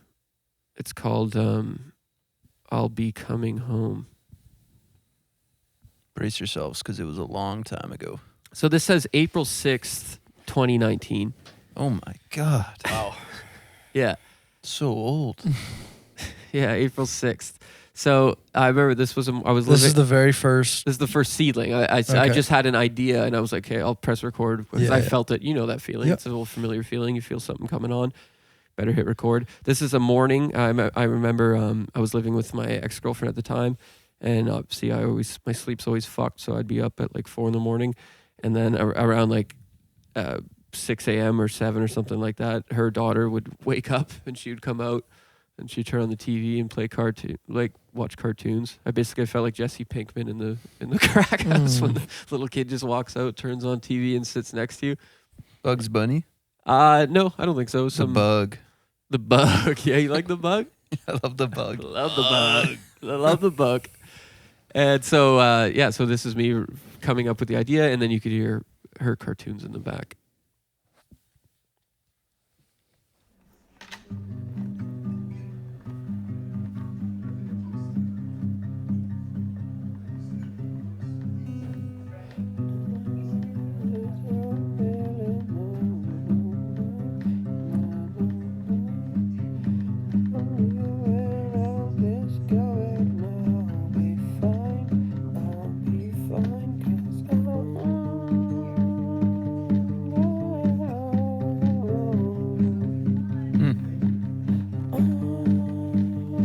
It's called I'll Be Coming Home. Brace yourselves, because it was a long time ago. So this says April 6th, 2019. Oh my God. Wow. Yeah. So old. Yeah, April 6th. So I remember this is the very first. This is the first seedling. I Okay. just had an idea, and I was like, okay, I'll press record because Yeah, I yeah. felt it. You know that feeling. Yep. It's a little familiar feeling. You feel something coming on. Better hit record. This is a morning. I remember I was living with my ex-girlfriend at the time, and obviously my sleep's always fucked, so I'd be up at like 4 a.m, and then around like 6 a.m. or 7 or something like that, her daughter would wake up and she would come out and she'd turn on the TV and play watch cartoons. I basically felt like Jesse Pinkman in the crack house when the little kid just walks out, turns on TV, and sits next to you. Bugs Bunny? No, I don't think so. The bug. The bug. Yeah, you like the bug? I love the bug. Love the bug. I love the bug. And so, so this is me coming up with the idea, and then you could hear her cartoons in the back.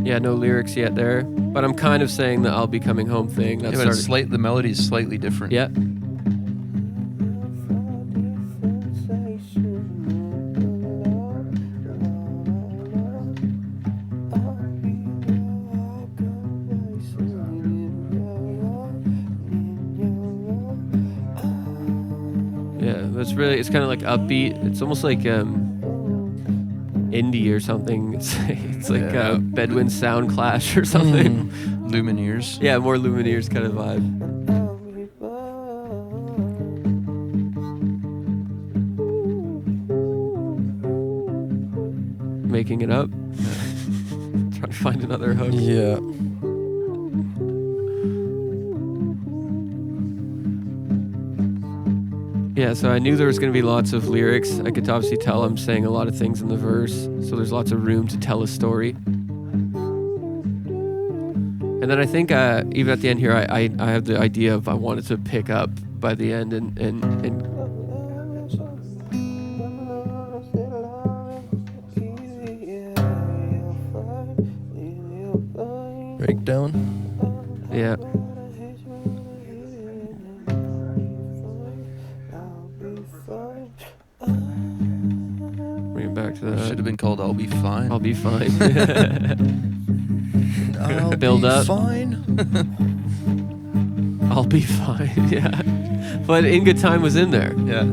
Yeah, no lyrics yet there, but I'm kind of saying the "I'll be coming home" thing. Yeah, That's but it's the melody is slightly different. Yeah. it's kind of like upbeat. It's almost like indie or something. It's like Yeah. Bedouin Sound Clash or something. Lumineers. Yeah, more Lumineers kind of vibe. Making it up. Trying to find another hook. Yeah. Yeah, so I knew there was going to be lots of lyrics. I could obviously tell I'm saying a lot of things in the verse, so there's lots of room to tell a story. And then I think even at the end here, I have the idea of I wanted to pick up by the end and Breakdown. yeah. Bring it back to Should that. have been called "I'll Be Fine." I'll be fine. I'll Build be up. fine. I'll be fine. Yeah. But In Good Time was in there. Yeah.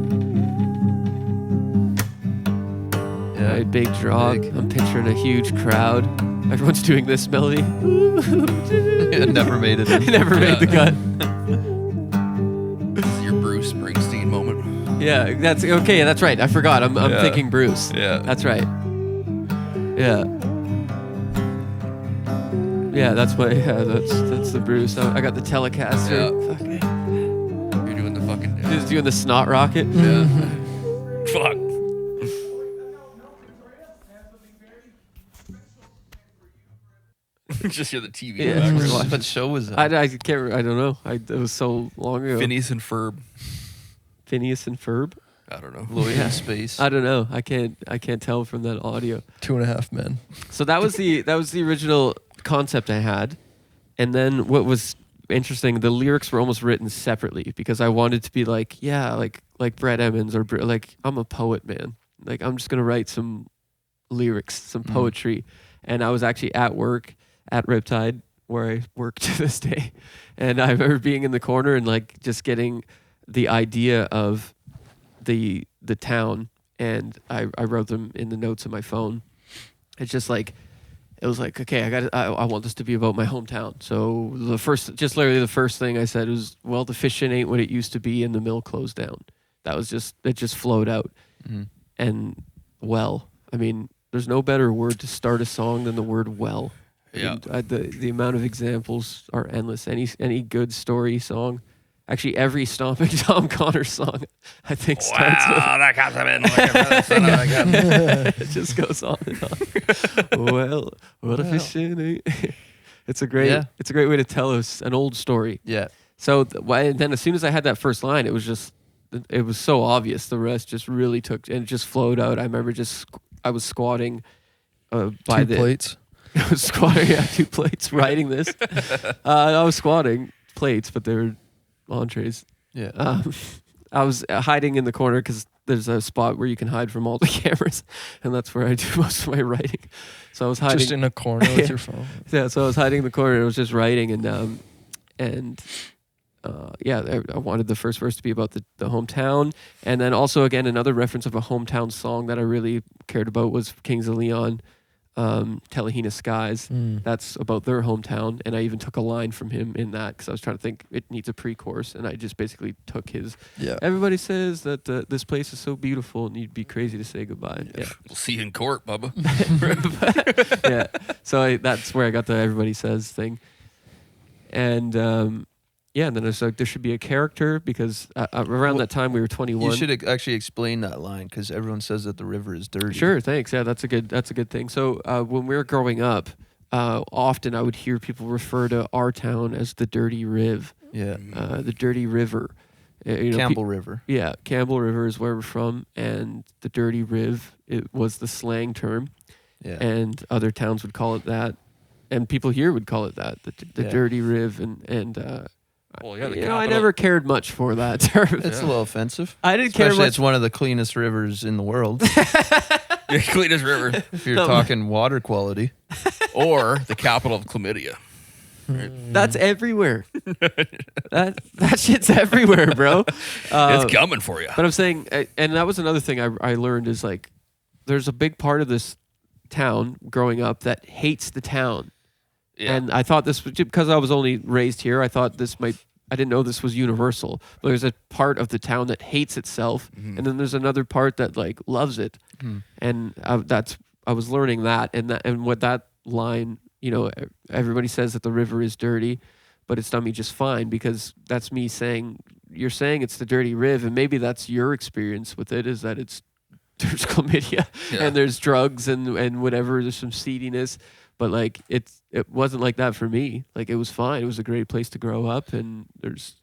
Yeah. Right, big drop. Big. I'm picturing a huge crowd. Everyone's doing this melody. It never made it in. Never made the cut. This is your Bruce Springsteen moment. Yeah, that's okay. That's right. I forgot. I'm Yeah. thinking Bruce. Yeah. That's right. Yeah. Yeah, that's the Bruce. I got the Telecaster. Yeah. Fuck. You're doing the fucking. Just doing the snot rocket. Yeah. Fuck. Just hear the TV. Yeah. in the background. What show was that? I can't. I don't know. It was so long ago. Phineas and Ferb. Phineas and Ferb. I don't know. Lloyd Yeah. in Space. I don't know. I can't tell from that audio. 2.5 Men. So that was the original concept I had, and then what was interesting, the lyrics were almost written separately because I wanted to be like Brett Emmons or like I'm a poet, man. Like I'm just gonna write some lyrics, some poetry, and I was actually at work at Riptide where I work to this day, and I remember being in the corner and like just getting the idea of the town, and I wrote them in the notes of my phone. It's just like. It was like, okay, I want this to be about my hometown. So literally the first thing I said was, well, the fishing ain't what it used to be and the mill closed down. It just flowed out. Mhm. And well, I mean, there's no better word to start a song than the word well. Yeah. The amount of examples are endless. Any good story song. Actually, every Stomping Tom Connor song, I think, starts with that comes in like a son of a gun. it just goes on and on. Well, what a fishing ain't. It's a great way to tell us an old story. Yeah. So then as soon as I had that first line, it was so obvious. The rest just really took, and it just flowed out. I remember I was squatting by 2 plates. I was squatting, 2 plates, writing this. I was squatting plates, but they were entrees. Yeah. I was hiding in the corner because there's a spot where you can hide from all the cameras, and that's where I do most of my writing. So I was hiding. Just in a corner with your phone. Yeah, so I was hiding in the corner. I was just writing, I wanted the first verse to be about the hometown, and then also again another reference of a hometown song that I really cared about was Kings of Leon, Telehina Skies. That's about their hometown, and I even took a line from him in that because I was trying to think it needs a pre-chorus, and I just basically took his. Yeah. Everybody says that this place is so beautiful, and you'd be crazy to say goodbye. Yeah. We'll see you in court, Bubba. Yeah. So that's where I got the everybody says thing. And and then it's like there should be a character because around that time we were 21. You should actually explain that line because everyone says that the river is dirty. Sure, thanks. Yeah, that's a good thing. So when we were growing up, often I would hear people refer to our town as the Dirty Riv, Yeah. the Dirty River. Campbell River. Yeah, Campbell River is where we're from, and the Dirty Riv it was the slang term, Yeah. and other towns would call it that, and people here would call it that, the Yeah. Dirty Riv, and Well, yeah, the I capital- never cared much for that term. It's a little offensive. I didn't care Especially much. it's one of the cleanest rivers in the world. Yeah, cleanest river. If you're talking water quality. Or the capital of chlamydia. That's everywhere. that shit's everywhere, bro. It's coming for you. But I'm saying, and that was another thing I learned is like, there's a big part of this town growing up that hates the town. Yeah. And I thought this was because I was only raised here. I thought I didn't know this was universal. But there's a part of the town that hates itself, and then there's another part that like loves it. And I was learning that, and what that line, everybody says that the river is dirty, but it's done me just fine, because that's me saying, you're saying it's the dirty riv, and maybe that's your experience with it, is that there's chlamydia and there's drugs and whatever, there's some seediness, but like it wasn't like that for me. Like it was fine. It was a great place to grow up, and there's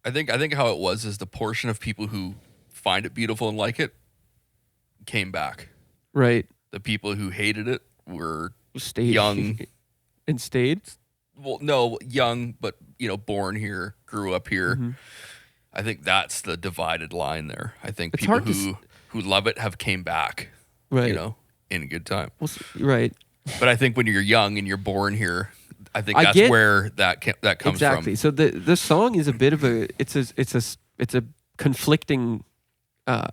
I think how it was is the portion of people who find it beautiful and like it came back. right. The people who hated it were Stayed young. and stayed. Well, no, young, but born here, grew up here. Mm-hmm. I think that's the divided line there. I think It's people hard to who love it have came back, Right. in a good time. Right. But I think when you're young and you're born here, I think I that's get- where that comes Exactly. from. So the song is a bit of it's a conflicting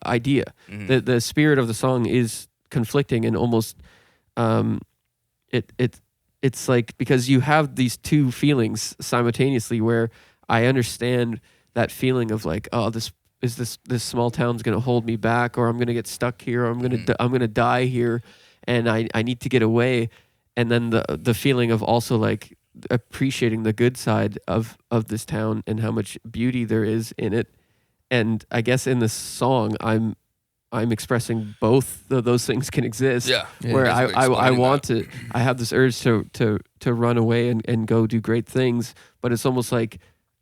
idea. Mm-hmm. The spirit of the song is conflicting, and almost it's like, because you have these two feelings simultaneously, where I understand that feeling of like, oh, this small town's gonna hold me back, or I'm gonna get stuck here, or I'm gonna die here, and I need to get away. And then the feeling of also like appreciating the good side of this town and how much beauty there is in it. And I guess in this song, I'm expressing both of those things can exist. Yeah. Where Basically I explaining want that. I have this urge to run away and go do great things, but it's almost like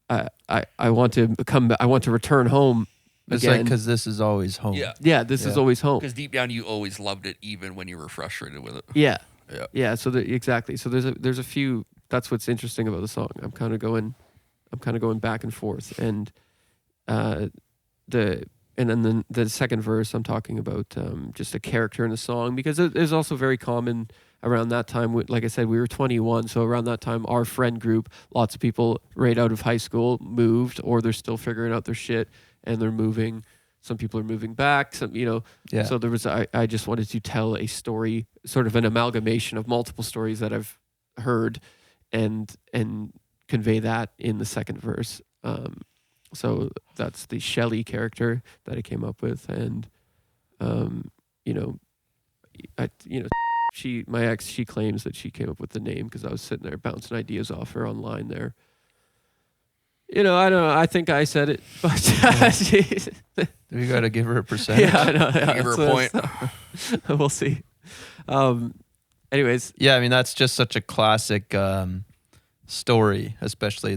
I want to come back, I want to return home It's again. like, because this is always home. Yeah. Yeah, this is Yeah. always home. Because deep down, you always loved it, even when you were frustrated with it. Yeah. Yeah. Yeah. So exactly. So there's a few. That's what's interesting about the song. I'm kind of going back and forth, and then the second verse, I'm talking about just a character in the song, because it is also very common around that time. Like I said, we were 21, so around that time, our friend group, lots of people right out of high school moved, or they're still figuring out their shit and they're moving. Some people are moving back. Yeah. So there was. I just wanted to tell a story, sort of an amalgamation of multiple stories that I've heard, and convey that in the second verse. So that's the Shelley character that I came up with, and my ex, she claims that she came up with the name because I was sitting there bouncing ideas off her online there. I don't know. I think I said it, but We got to give her a percentage. yeah, I know. Yeah, Give her a that's point. what- we'll see. Anyways, Yeah, I mean, that's just such a classic story, especially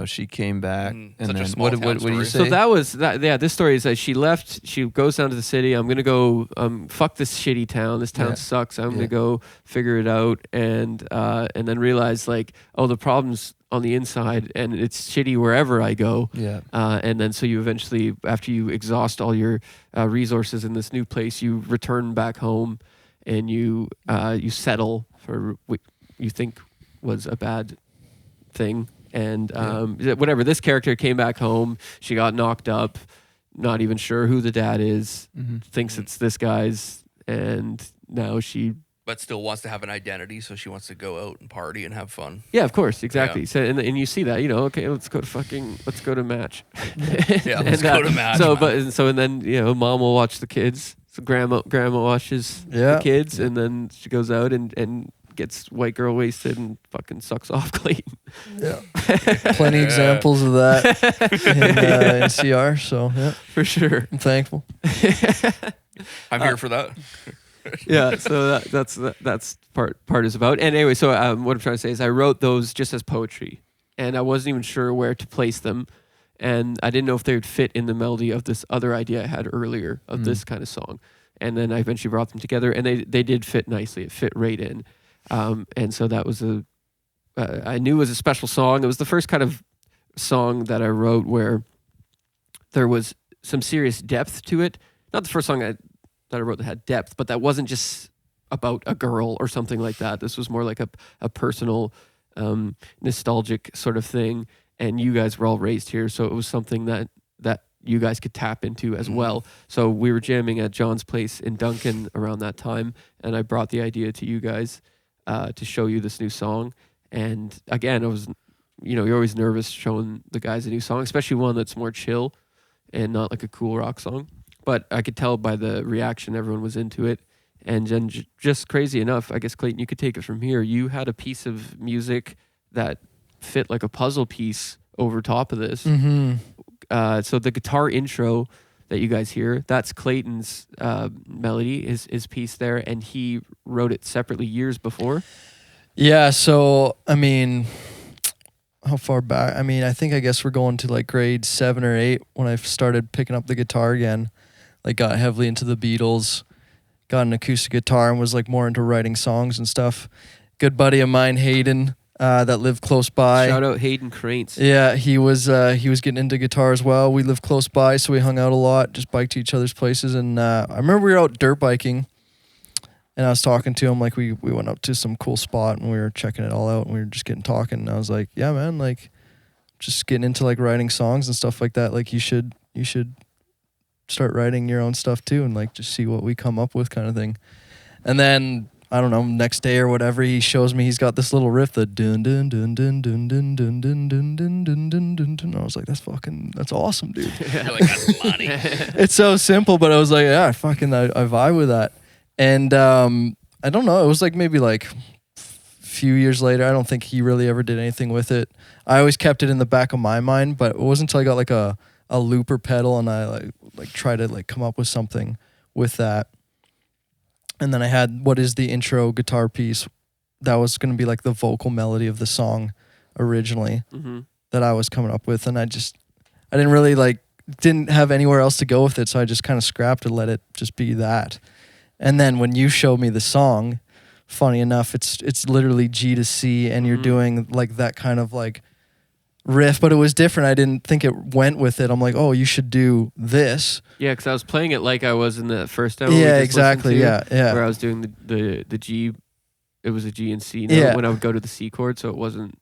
she came back, and such a then small what town do you say? story. so that was that. Yeah, this story is that she left. She goes down to the city. I'm gonna go. Fuck this shitty town. This town Yeah. sucks. I'm Yeah. gonna go figure it out, and then realize like, oh, the problem's on the inside, and it's shitty wherever I go. Yeah. And then so you eventually, after you exhaust all your resources in this new place, you return back home, and you settle for what you think was a bad thing. And whatever, this character came back home. She got knocked up, not even sure who the dad is, thinks it's this guy's, and now she. But still wants to have an identity, so she wants to go out and party and have fun. Yeah, of course, exactly. Yeah. So and you see that, okay, let's go to match. Yeah, let's go to match. So man. and then mom will watch the kids. So grandma watches the kids, and then she goes out and gets white girl wasted and fucking sucks off Clayton. Yeah. Plenty examples of that in CR. So yeah, For sure. I'm thankful. I'm here for that. Yeah, so that's part is about. And anyway, so what I'm trying to say is I wrote those just as poetry, and I wasn't even sure where to place them, and I didn't know if they would fit in the melody of this other idea I had earlier of this kind of song. And then I eventually brought them together, and they did fit nicely. It fit right in. And so that was I knew it was a special song. It was the first kind of song that I wrote where there was some serious depth to it. Not the first song that I wrote that had depth, but that wasn't just about a girl or something like that. This was more like a personal, nostalgic sort of thing. And you guys were all raised here, so it was something that you guys could tap into as well. So we were jamming at John's place in Duncan around that time, and I brought the idea to you guys to show you this new song. And again, I was, you're always nervous showing the guys a new song, especially one that's more chill and not like a cool rock song. But I could tell by the reaction, everyone was into it. And then just crazy enough, I guess, Clayton, you could take it from here. You had a piece of music that fit like a puzzle piece over top of this. Mm-hmm. So the guitar intro that you guys hear, that's Clayton's melody, his piece there, and he wrote it separately years before. Yeah, so, I mean, how far back? I guess we're going to like grade 7 or 8 when I started picking up the guitar again. Like, got heavily into the Beatles, got an acoustic guitar, and was like more into writing songs and stuff. Good buddy of mine, Hayden, that lived close by. Shout out Hayden Krantz. Yeah, he was getting into guitar as well. We lived close by, so we hung out a lot, just biked to each other's places. And I remember we were out dirt biking, and I was talking to him. Like, we went up to some cool spot, and we were checking it all out, and we were just getting talking. And I was like, yeah, man, like, just getting into like writing songs and stuff like that. Like, you should start writing your own stuff too, and like just see what we come up with, kind of thing. And then I don't know, next day or whatever, he shows me he's got this little riff, the dun dun dun dun dun dun dun dun dun dun dun dun dun dun. I was like, that's awesome, dude. You're like, that's money. It's so simple, but I was like, yeah, I vibe with that. And I don't know, it was like maybe like a few years later. I don't think he really ever did anything with it. I always kept it in the back of my mind, but it wasn't until I got like a looper pedal and I like try to like come up with something with that. And then I had what is the intro guitar piece that was going to be like the vocal melody of the song originally, that I was coming up with. And I didn't really didn't have anywhere else to go with it. So I just kind of scrapped and let it just be that. And then when you showed me the song, funny enough, it's literally G to C, and you're doing like that kind of like riff, but it was different. I didn't think it went with it. I'm like, oh, you should do this. Yeah, because I was playing it like I was in the first demo. Yeah, exactly. Yeah. Where I was doing the G, it was a G and C note when I would go to the C chord, so it wasn't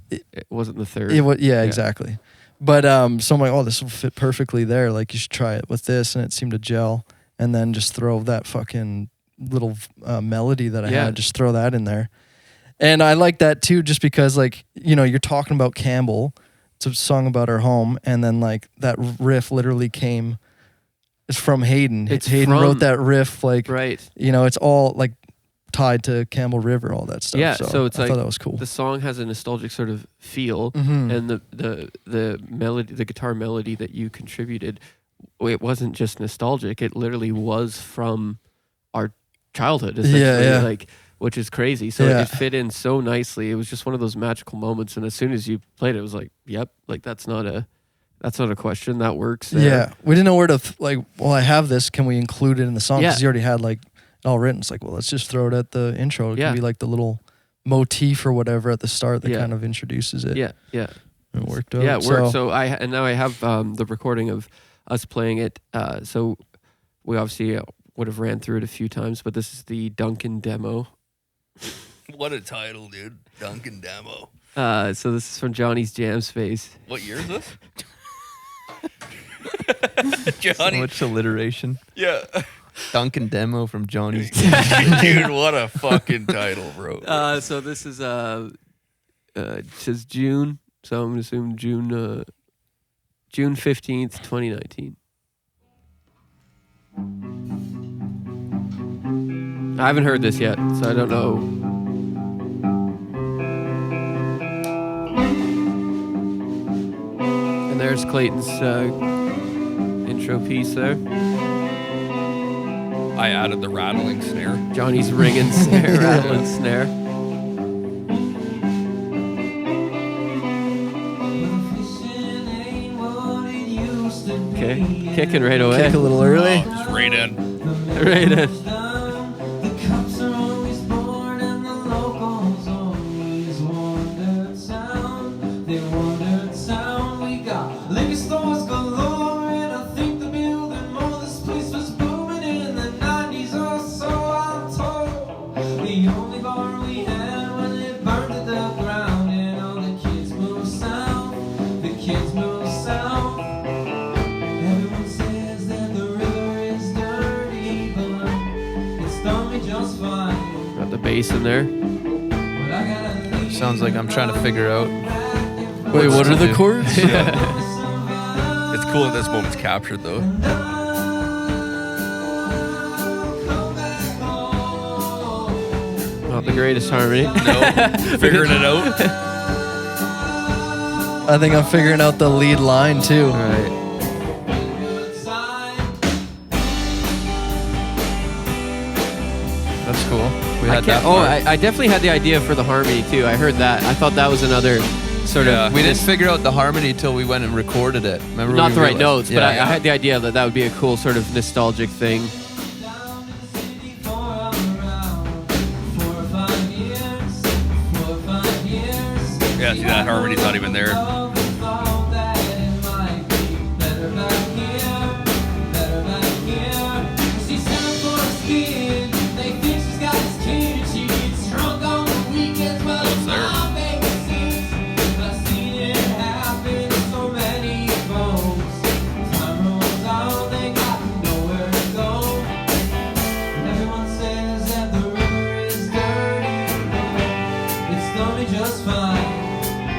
the third. Yeah, exactly. But so I'm like, oh, this will fit perfectly there. Like, you should try it with this, and it seemed to gel. And then just throw that fucking little melody that I had, just throw that in there. And I like that too, just because you're talking about Campbell. It's a song about our home, and then like that riff literally it's from Hayden. Hayden wrote that riff, right. It's all like tied to Campbell River, all that stuff. Yeah, so it's I like thought that was cool. The song has a nostalgic sort of feel, and the melody, the guitar melody that you contributed, it wasn't just nostalgic. It literally was from our childhood, essentially, which is crazy. So it fit in so nicely. It was just one of those magical moments. And as soon as you played it, it was like, yep, like that's not a question. That works. Yeah, we didn't know where to well, I have this. Can we include it in the song? Because you already had it all written. It's like, well, let's just throw it at the intro. It can be like the little motif or whatever at the start that kind of introduces it. Yeah. It worked out. Yeah, it worked. So now I have the recording of us playing it. So we obviously would have ran through it a few times, but this is the Duncan demo. What a title, dude. Duncan demo. So this is from Johnny's Jam Space. What year is this? So Johnny. much alliteration. Yeah. Duncan demo from Johnny's. Dude, what a fucking title, bro. So this is it says June, so I'm gonna assume June 15th, 2019. I haven't heard this yet, so I don't know. And there's Clayton's intro piece there. I added the rattling snare. Johnny's ringing snare, rattling snare. Okay, kicking right away. Kick a little early. Just right in. Right in. bass in there. Sounds like I'm trying to figure out. Wait, what to are the do. chords? It's cool that this moment's captured though. Not the greatest harmony. No, figuring it out. I think I'm figuring out the lead line too. All right. That's cool. We I had can't- that. oh, part. I definitely had the idea for the harmony too. I heard that. I thought that was another sort of. We didn't figure out the harmony till we went and recorded it. Remember? Not we the right realized- notes, but I had the idea that that would be a cool sort of nostalgic thing. Yeah, see that harmony's not even there.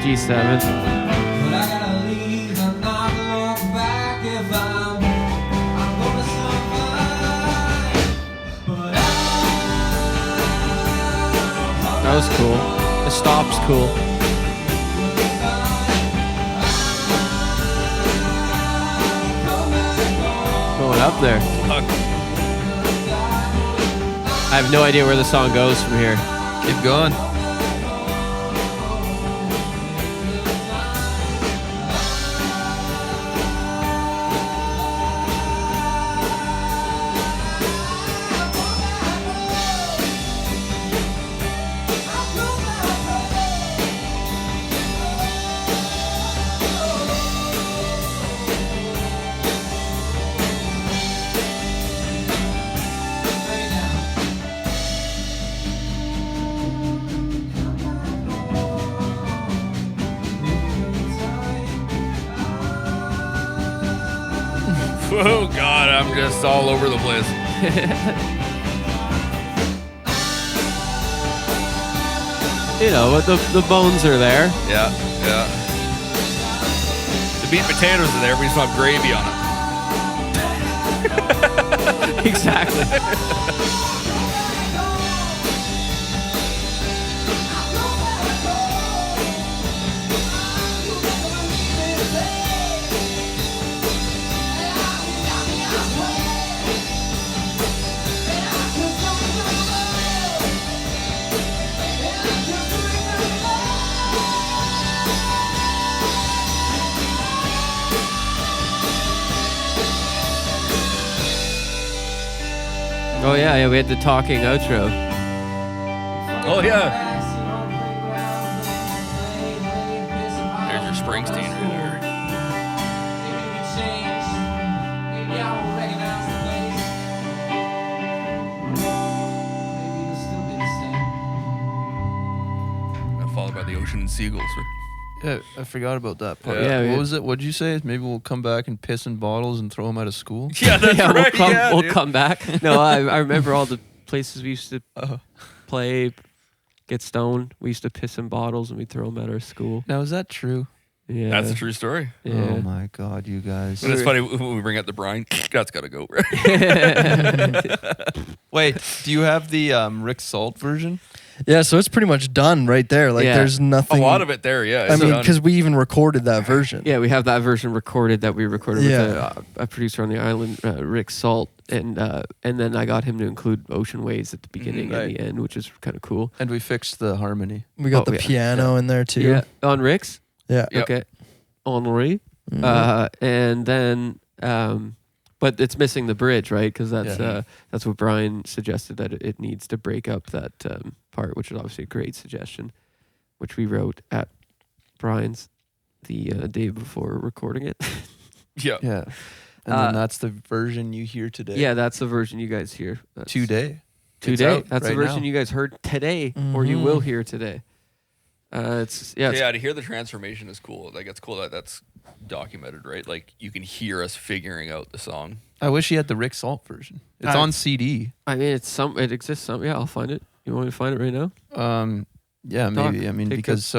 G7. But I gotta leave and not look back if I'm gonna survive. But That was cool. The stop's cool. Going up there. Fuck. I have no idea where the song goes from here. Keep going. Oh God, I'm just all over the place. You know, but the bones are there. Yeah, yeah. The meat and potatoes are there, but we just don't have gravy on it. Exactly. Oh yeah, we had the talking outro. Oh yeah. There's your Springsteen right there. Followed by the ocean and seagulls. Yeah, I forgot about that part. Yeah, what we- was it? What'd you say? Maybe we'll come back and piss in bottles and throw them out of school. Yeah, that's Yeah, right. we'll dude. come back. No, I remember all the places we used to play, get stoned. We used to piss in bottles and we'd throw them at our school. Now, is that true? Yeah, That's a true story. Yeah. Oh my God, you guys. And it's funny when we bring up the brine. That's got to go. Wait, do you have the Rick Salt version? Yeah, so it's pretty much done right there. Like Yeah. there's A nothing. lot of it there, yeah. I it's mean, done. because we even recorded that version. Yeah, we have that version recorded that we recorded Yeah. with a producer on the island, Rick Salt, and then I got him to include Ocean Waves at the beginning and Right. the end, which is kind of cool. And we fixed the harmony. We got Oh, the yeah. piano in there too. Yeah, on Rick's. Yeah. Yep. Okay, Henri, Mhm. and then but it's missing the bridge, right? Because that's what Brian suggested, that it needs to break up that part, which is obviously a great suggestion, which we wrote at Brian's the day before recording it. yeah. Yeah. And then that's the version you hear today. Yeah, that's the version you guys hear. That's Today. It's Today. out That's the right version now. you guys heard today, or you will hear today. It's To hear the transformation is cool. Like, it's cool that that's documented, right? Like, you can hear us figuring out the song. I wish he had the Rick Salt version. It's I- on CD. I mean, it exists some. Yeah, I'll find it. You want me to find it right now? Yeah, Talk. maybe. I mean, Take because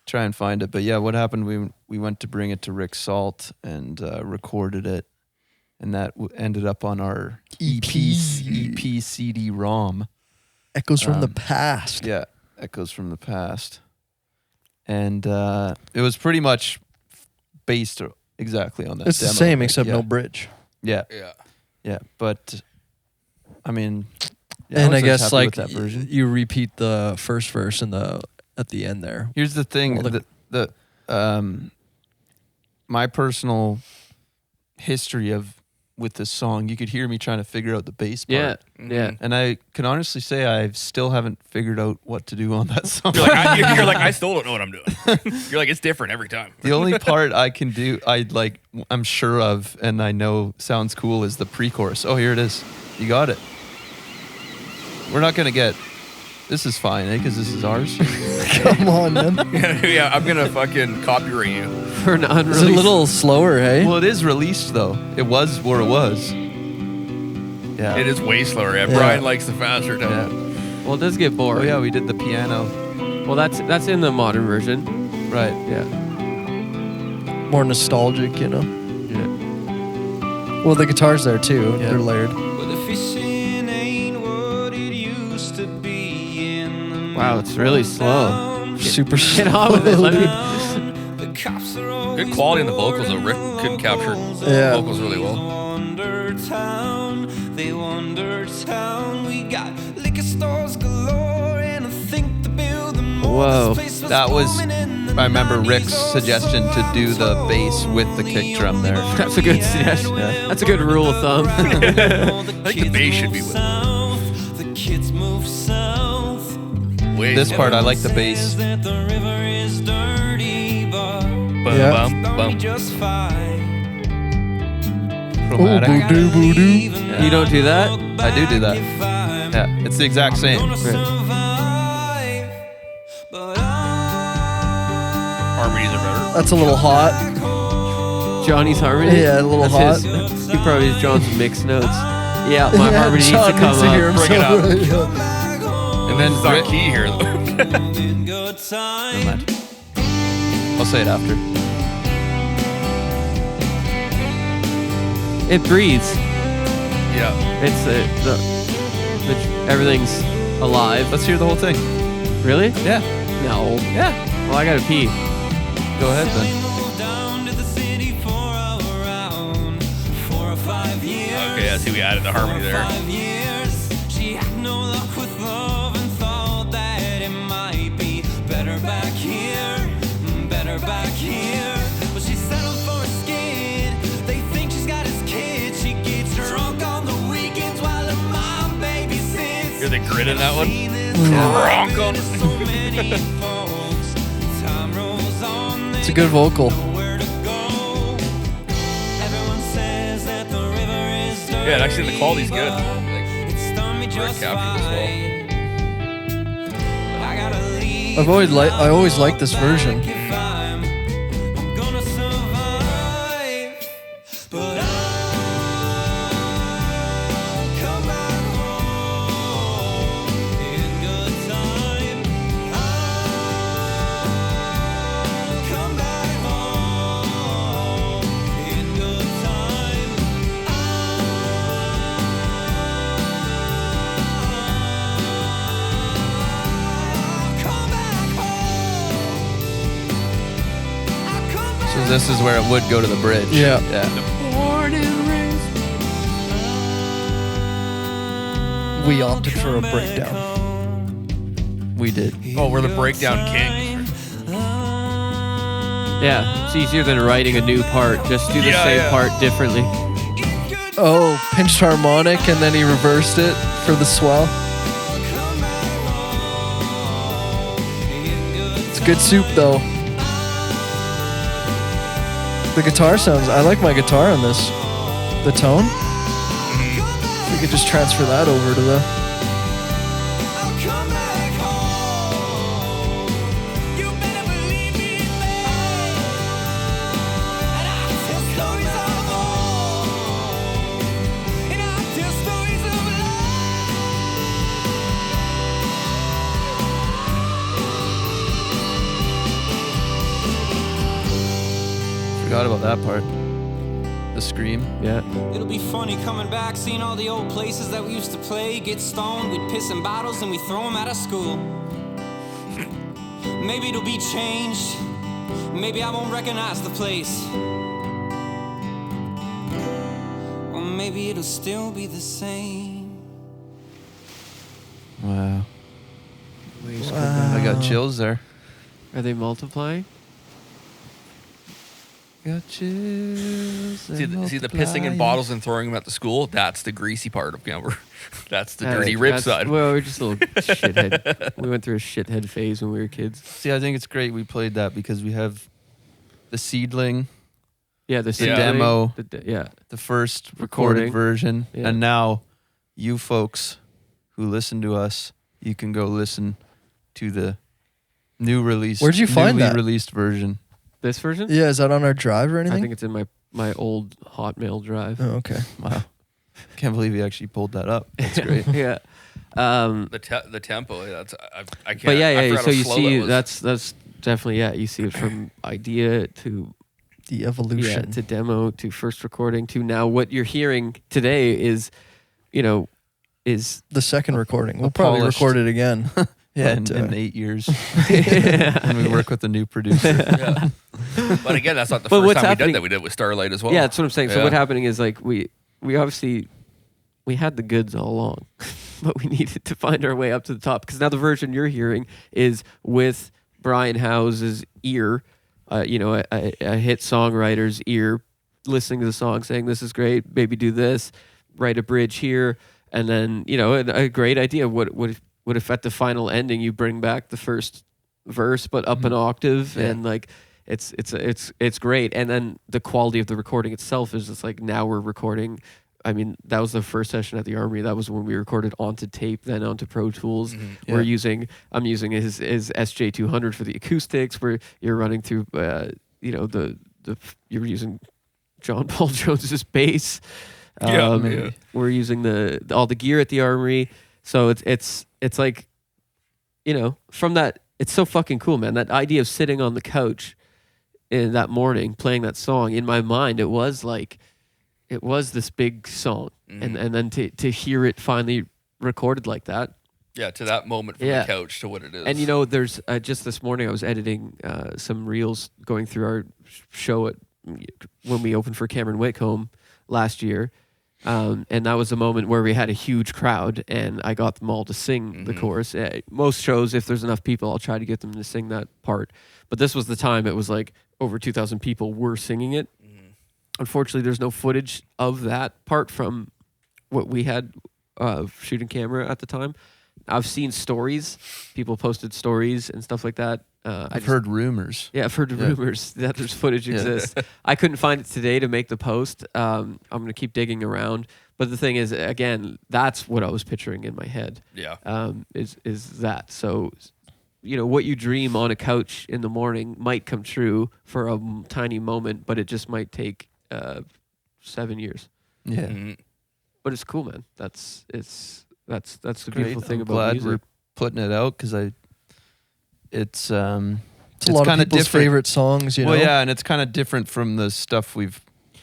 try and find it. But yeah, what happened? We went to bring it to Rick Salt and recorded it, and that ended up on our EP CD-ROM. Echoes from the Um, past. Yeah, Echoes from the Past, and it was pretty much based exactly on that. It's the demo, same like, except yeah. no bridge. Yeah, Yeah. yeah, but I mean, yeah, And I was guess happy like with that version. you repeat the first verse in at the end there. Here's the thing: Well, the my personal history with this song, you could hear me trying to figure out the bass part. Yeah, yeah. Mhm. And I can honestly say I still haven't figured out what to do on that song. You're like, you're like, I still don't know what I'm doing. You're like, it's different every time. The only part I can do, I'm sure of, and I know sounds cool, is the pre-chorus. Oh, here it is. You got it. We're not gonna get. This is fine, eh? Because this is ours. Come on, man. Yeah, I'm gonna fucking copyright you. For an It's unreleased. a little slower, hey? Well, it is released though. It was where it was. Yeah. It is way slower. Yeah, Yeah. Brian likes the faster Yeah. tempo. Well, it does get Oh boring. yeah, we did the piano. Well, that's in the modern version. Right. Yeah. More nostalgic, you know? Yeah. Well, the guitar's there too. Yeah. They're layered. But the fishing ain't what it used to be in the Wow, it's really slow. town. Super Get on with it. Let me. The cops are always Good quality in the vocals though. Rick couldn't capture Yeah. vocals really well. Wander town, they wander town. We got liquor stores galore, and I think the building more. Whoa. This place That was, booming in the I remember 90s Rick's or suggestion to do the so. bass with the kick drum there. That's a good suggestion. Yeah. That's a good rule of thumb. I think the bass should be with it. The kids move south. Way This part, I like the bass. Says that the river is dirty, but Bum, Yeah. bum, thought we bum. just fine. Chromatic. Oh, boo-doo, boo-doo. You don't do that? I do that. Yeah, it's the exact same. Harmonies are better. That's a little hot. Johnny's harmony. Yeah, a little That's his- he probably has John's mix notes. Yeah, my Yeah, harmony needs to John come needs to hear up. Bring it up. himself. And then it's on key here though. Never mind. I'll say it after. It breathes. Yeah. It's everything's alive. Let's hear the whole thing. Really? Yeah. No. Yeah. Well, I gotta pee. Go ahead then. Okay, I see we added the harmony there. She had no luck with love and thought that it might be better back here, better back here. But she settled for a skid. They think she's got his kid. She gets drunk on the weekends while her mom babysits. Hear the grit in that one? Drunk on- It's a good vocal. Yeah, and actually the quality's good. Like, Rick captured this well. I always liked this version. So this is where it would go to the bridge. Yeah. Yeah. We opted for a breakdown. We did. Oh, we're the breakdown kings. Yeah, it's easier than writing a new part. Just do the Yeah, same yeah. part differently. Oh, pinched harmonic, and then he reversed it for the swell. It's good soup, though. The guitar sounds. I like my guitar on this. The tone. We could just transfer that over to the. Forgot about that part. The scream. Yeah. It'll be funny coming back, seeing all the old places that we used to play. Get stoned, we'd piss in bottles and we'd throw them out of school. Maybe it'll be changed. Maybe I won't recognize the place. Or maybe it'll still be the same. Wow. Waves I got chills there. Are they multiplying? Got chills. See the pissing in bottles and throwing them at the school? That's the greasy part of Gumber. That's the dirty rip side. Well, we're just a little shithead. We went through a shithead phase when we were kids. See, I think it's great we played that because we have the seedling, Yeah, the demo. Yeah. the first recorded Recording. version, Yeah. and now you folks who listen to us, you can go listen to the new release. Where'd you find newly that? released version. This version? Yeah, is that on our drive or anything? I think it's in my old Hotmail drive. Oh, okay. Wow. Can't believe you actually pulled that up. That's great. Yeah. The tempo. That's I can't. But I yeah. forgot So how you slow see, that was. that's definitely You see it from idea to The evolution. to demo to first recording to now. What you're hearing today is, is The second recording. We'll probably polished- record it again. Yeah, But, in 8 years. And we work with a new producer. Yeah. But again, that's not the But first what's time we happening- did that. We did it with Starlight as well. yeah, that's what I'm saying. So Yeah. what's happening is like we obviously we had the goods all along, but we needed to find our way up to the top because now the version you're hearing is with Brian House's ear, a hit songwriter's ear, listening to the song, saying this is great, maybe do this, write a bridge here, and then a great idea. What if at the final ending you bring back the first verse but up an octave and like it's great. And then the quality of the recording itself is just like now we're recording. I mean, that was the first session at the Armory. That was when we recorded onto tape, then onto Pro Tools. Yeah. I'm using his SJ200 for the acoustics. Where you're running through, you're using John Paul Jones's bass. Yeah. We're using all the gear at the Armory. So it's like, from that, it's so fucking cool, man. That idea of sitting on the couch in that morning playing that song, in my mind, it was this big song, and then to hear it finally recorded like that. Yeah, to that moment from the couch to what it is. And there's just this morning I was editing some reels going through our show when we opened for Cameron Whitcomb last year. And that was a moment where we had a huge crowd and I got them all to sing the chorus. Most shows, if there's enough people, I'll try to get them to sing that part. But this was the time it was like over 2,000 people were singing it. Unfortunately, there's no footage of that part from what we had shooting camera at the time. I've seen stories. People posted stories and stuff like that. I've heard rumors. Yeah, I've heard rumors that there's footage exists. I couldn't find it today to make the post. I'm going to keep digging around. But the thing is, again, that's what I was picturing in my head. Yeah. Is that. So, what you dream on a couch in the morning might come true for a tiny moment, but it just might take 7 years. Yeah. Mhm. But it's cool, man. That's the Great. beautiful thing I'm about glad music. we're putting it out because it's It's a it's lot of kinda people's different. favorite songs, Well, yeah, and it's kind of different from the stuff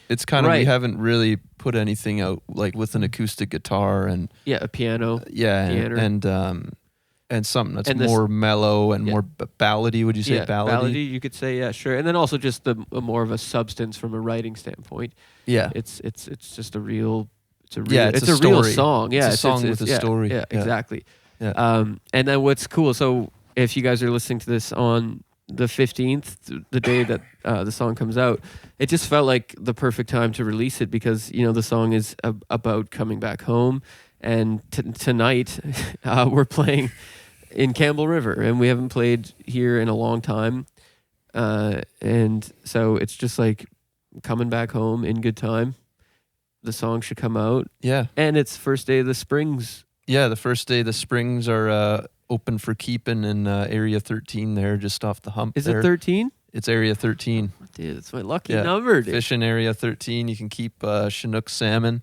it's kind of, we Right. haven't really put anything out like with an acoustic guitar and Yeah, a piano. yeah, Piano. and something that's And this- more mellow and Yeah. more ballady. Would you say ballady? You could say, yeah, sure. And then also just a more of a substance from a writing standpoint. Yeah, It's just a real. It's a real, Yeah, it's a real story. song. Yeah, It's a song with a yeah, story. Yeah, Yeah. exactly. Yeah. And then what's cool? So if you guys are listening to this on the 15th, the day that the song comes out, it just felt like the perfect time to release it because the song is about coming back home, and tonight we're playing in Campbell River, and we haven't played here in a long time, and so it's just like coming back home in good time. The song should come out, yeah, and it's first day of the Springs. yeah. The first day the Springs are open for keeping in Area 13 there, just off the hump. Is there. it 13? It's Area 13. Dude, it's my lucky Yeah. number, dude. Fish in Area 13. You can keep Chinook salmon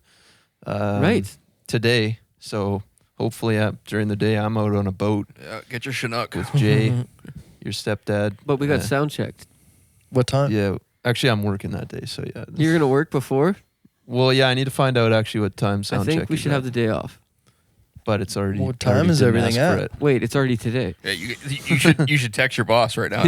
Right. today. So hopefully during the day I'm out on a boat Yeah, get your Chinook. with Jay, your stepdad. But we got sound checked. What time? Yeah, Actually, I'm working that day, so yeah. You're gonna work before? Well, yeah, I need to find out actually what time sound I think check we is should at, have the day off. but it's already. What time already is didn't everything ask for at? it. Wait, it's already today. Yeah, you should text your boss right now.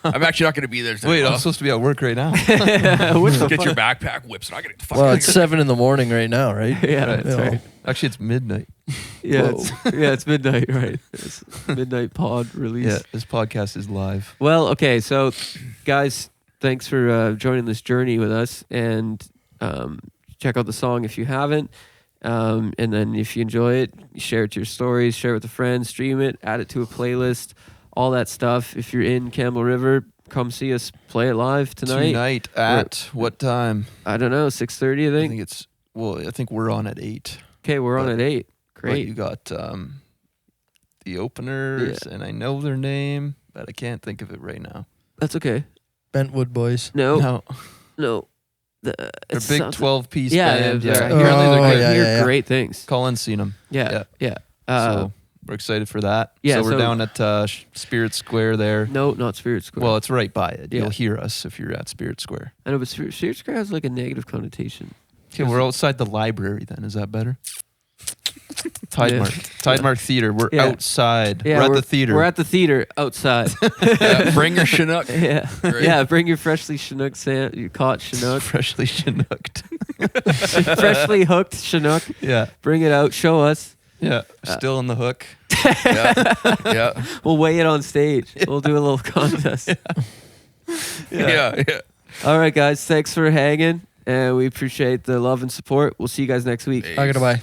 I'm actually not going to be there today. Wait, I'm boss. supposed to be at work right now. What the Get fuck? your backpack whips and I got to fucking. Well, it's 7 in the morning right now, right? Yeah, that's Yeah. right. Actually, it's midnight. Yeah, Whoa. it's midnight, right? It's midnight pod release. Yeah, this podcast is live. Well, okay, so guys, thanks for joining this journey with us, and check out the song if you haven't. And then if you enjoy it, share it to your stories, share it with a friend, stream it, add it to a playlist, all that stuff. If you're in Campbell River, come see us play it live tonight. At what time? I don't know, 6:30, I I think. think it's. Well, I think we're on at 8. Okay, we're on but- at 8. But Great. you got the openers, and I know their name, but I can't think of it right now. That's okay. Bentwood Boys. No. They're It's big something- 12-piece Yeah, band. they're- Yeah, I apparently Oh, they're I good. yeah, hear yeah. great things. Colin's seen them. Yeah. Yeah. Uh, So we're excited for that. yeah, so we're so- down at Spirit Square there. no, not Spirit Square. Well, it's right by it. Yeah. You'll hear us if you're at Spirit Square. I know, but Spirit Square has like a negative connotation. Okay, we're outside the library then. Is that better? Tide Yeah. Mark. Tide Mark Theater. We're Yeah. outside. Yeah, we're at the theater. We're at the theater outside. Yeah, bring your Chinook. yeah, Right. yeah. Bring your freshly Chinook you caught Chinook, freshly chinooked. freshly hooked Chinook. yeah. Bring it out. Show us. Yeah. Still on the hook. Yeah. We'll weigh it on stage. We'll do a little contest. Yeah. All right, guys. Thanks for hanging, and we appreciate the love and support. We'll see you guys next week. Hey. Goodbye.